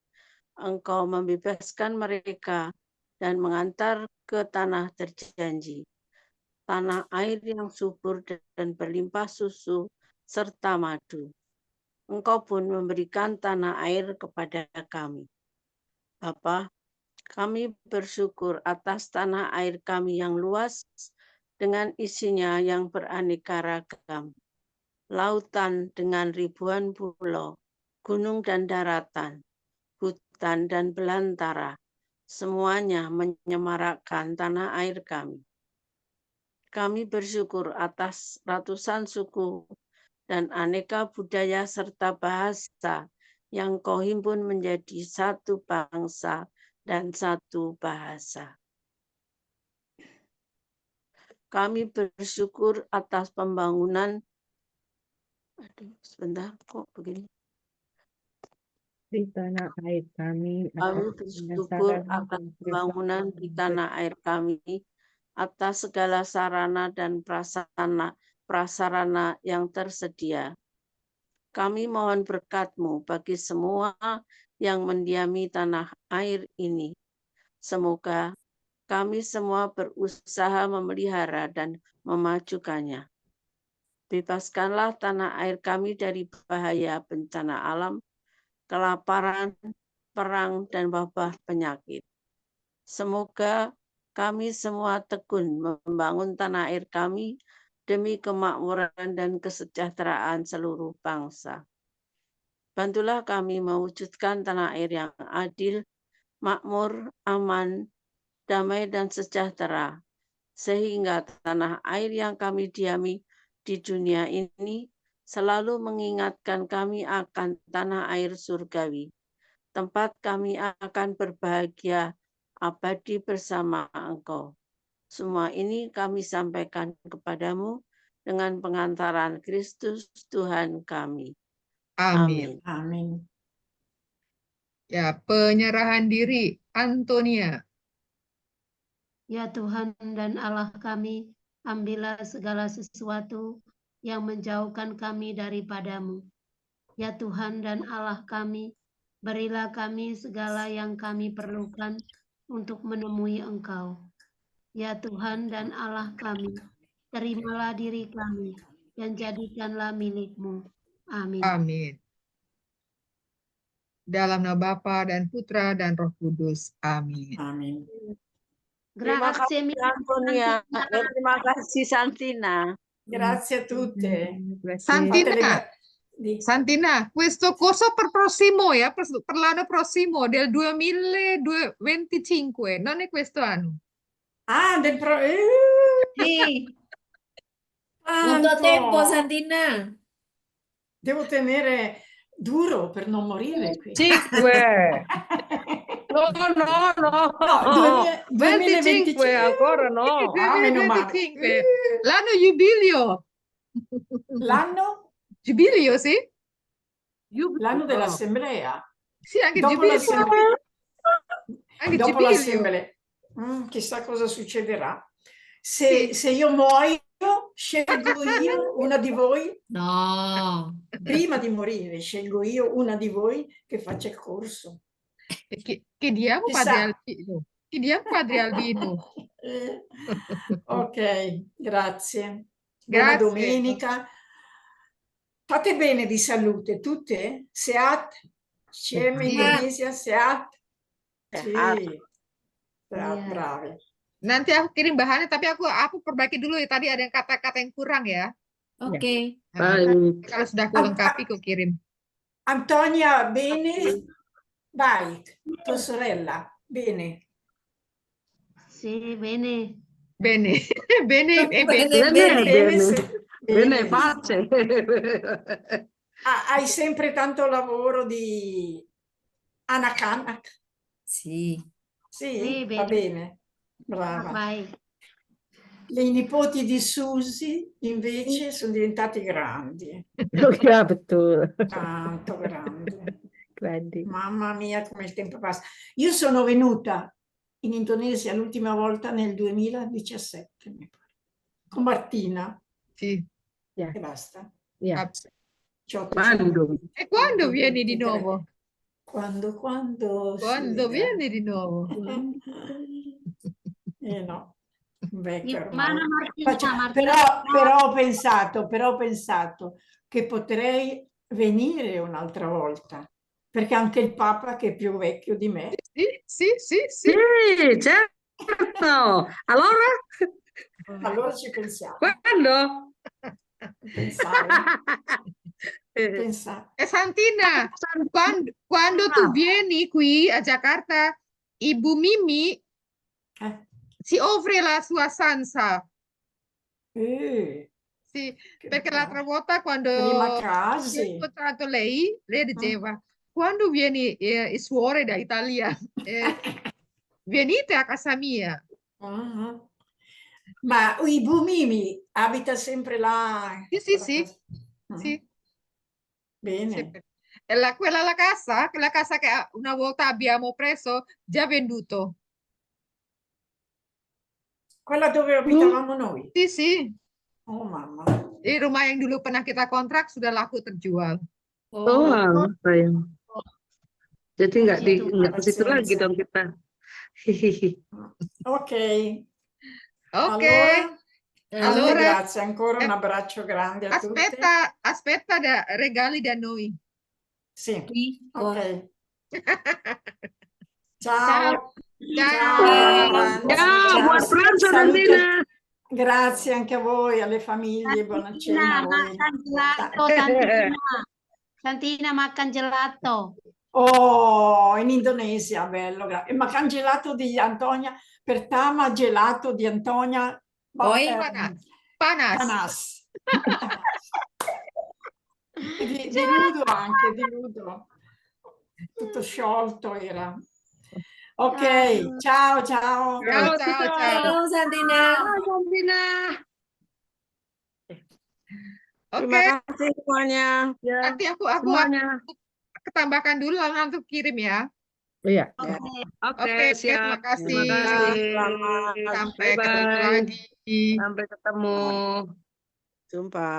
Engkau membebaskan mereka dan mengantar ke tanah terjanji, tanah air yang subur dan berlimpah susu serta madu. Engkau pun memberikan tanah air kepada kami. Bapa, kami bersyukur atas tanah air kami yang luas dengan isinya yang beraneka ragam. Lautan dengan ribuan pulau, gunung dan daratan, hutan dan belantara, semuanya menyemarakkan tanah air kami. Kami bersyukur atas ratusan suku dan aneka budaya serta bahasa yang Kau himpun menjadi satu bangsa dan satu bahasa. Kami bersyukur atas pembangunan. Sebentar, kok begini? Di tanah air kami. Kami bersyukur atas pembangunan di tanah air kami, atas segala sarana dan prasarana yang tersedia. Kami mohon berkat-Mu bagi semua yang mendiami tanah air ini. Semoga kami semua berusaha memelihara dan memajukannya. Bebaskanlah tanah air kami dari bahaya bencana alam, kelaparan, perang, dan wabah penyakit. Semoga kami semua tekun membangun tanah air kami demi kemakmuran dan kesejahteraan seluruh bangsa. Bantulah kami mewujudkan tanah air yang adil, makmur, aman, damai, dan sejahtera, sehingga tanah air yang kami diami di dunia ini selalu mengingatkan kami akan tanah air surgawi, tempat kami akan berbahagia abadi bersama Engkau. Semua ini kami sampaikan kepadamu dengan pengantaran Kristus Tuhan kami. Amin. Amin. Ya, penyerahan diri Antonia. Ya Tuhan dan Allah kami, ambillah segala sesuatu yang menjauhkan kami daripadamu. Ya Tuhan dan Allah kami, berilah kami segala yang kami perlukan untuk menemui Engkau. Ya Tuhan dan Allah kami, terimalah diri kami dan jadikanlah milik-Mu. Amin. Amin. Dalam nama Bapa dan Putra dan Roh Kudus. Amin. Amin. Terima kasih Grazie mille, Antonia. Santina. Terima kasih Santina. Grazie a tutte. Santina, Di- Santina, questo coso per prossimo, per l'anno prossimo del 2025, non è questo anno. Ah, Sì, quanto tanto! tempo, Santina? Devo tenere duro per non morire qui. 5. No, no, no. No, 25 ancora no. Ah, meno male. 2025, l'anno giubileo. L'anno? Giubileo, sì? L'anno dell'assemblea. Sì, anche Dopo giubileo. l'assemblea. Anche Dopo giubileo. l'assemblea. Chissà cosa succederà. Se io muoio, scelgo io una di voi, No. prima di morire, scelgo io una di voi che faccia il corso. Chiediamo Chissà. Padre Albino. Chiediamo Padre Albino. Ok, grazie. Buona Grazie. domenica. Fate bene di salute, tutte? Sehat? Sceme Sì. Indonesia, sehat? Sehat. Sì. Iya. Bravi. Nanti aku kirim bahannya, tapi aku perbaiki dulu ya. Tadi ada yang kata-kata yang kurang ya. Oke. Nah, Baik. kalau sudah aku lengkapi, aku kirim. Antonia, bene? Vai, tua sorella, bene. Sì, bene. Bene, bene, bene. Bene, bene. se- Bene, bene. pace. Hai sempre tanto lavoro di anak-anak? Sì. Sì, Sì, va bene. bene. Brava. Baik. Le nipoti di Susi invece sono diventati grandi, Ya, betul. tanto grandi. Grandi. Mamma mia, come il tempo passa. Io sono venuta in Indonesia l'ultima volta nel 2017, mi pare, con Martina Sì. e basta. Ya. C'ho Quando? E quando vieni di nuovo? Quando? Quando vieni di nuovo? No, vecchia Gimana ormai. Martina? Martina. Però ho pensato che potrei venire un'altra volta, perché anche il Papa, che è più vecchio di me, Sì. Sì, certo. allora ci pensiamo. Quando? Pensare. Santina, quando tu vieni qui a Jakarta, Ibu Mimi si offre la sua stanza. Sì, perché l'altra volta quando Prima ho casi. incontrato lei diceva, quando vieni suore da Italia, venite a casa mia. Ma Ibu Mimi abita sempre là? Sì. Sì. Bene. Sempre. Quella la casa che una volta abbiamo preso, già venduto. Quella dove abitavamo noi? Sì. Oh mamma. Di rumah yang dulu pernah kita kontrak sudah laku terjual. Oh, sayang. Jadi nggak ke situ pazienza. lagi dong kita. Ok. Allora, grazie ancora, un abbraccio grande a tutti. Aspetta regali da noi. Sì, Qua. ok. Ciao. Ciao. Buon pranzo Santina. Grazie anche a voi, alle famiglie, buona cena a voi. Makan gelato, Santina makan gelato. Oh, in Indonesia, bello. Makan gelato di Antonia, pertama gelato di Antonia. Poi? Panas. Di Ludo anche, di Ludo. Tutto sciolto era. Oke, ciao, ciao. Ciao, ciao, ciao. Ciao Santina. Santina. Terima Oke, kasih semuanya. Ya, nanti aku semuanya. ketambahkan dulu langsung kirim ya. Iya. Ya. Oke, Oke, siap. terima kasih. Terima kasih. Selamat. Sampai ketemu Bye-bye. lagi. Sampai ketemu. Jumpa.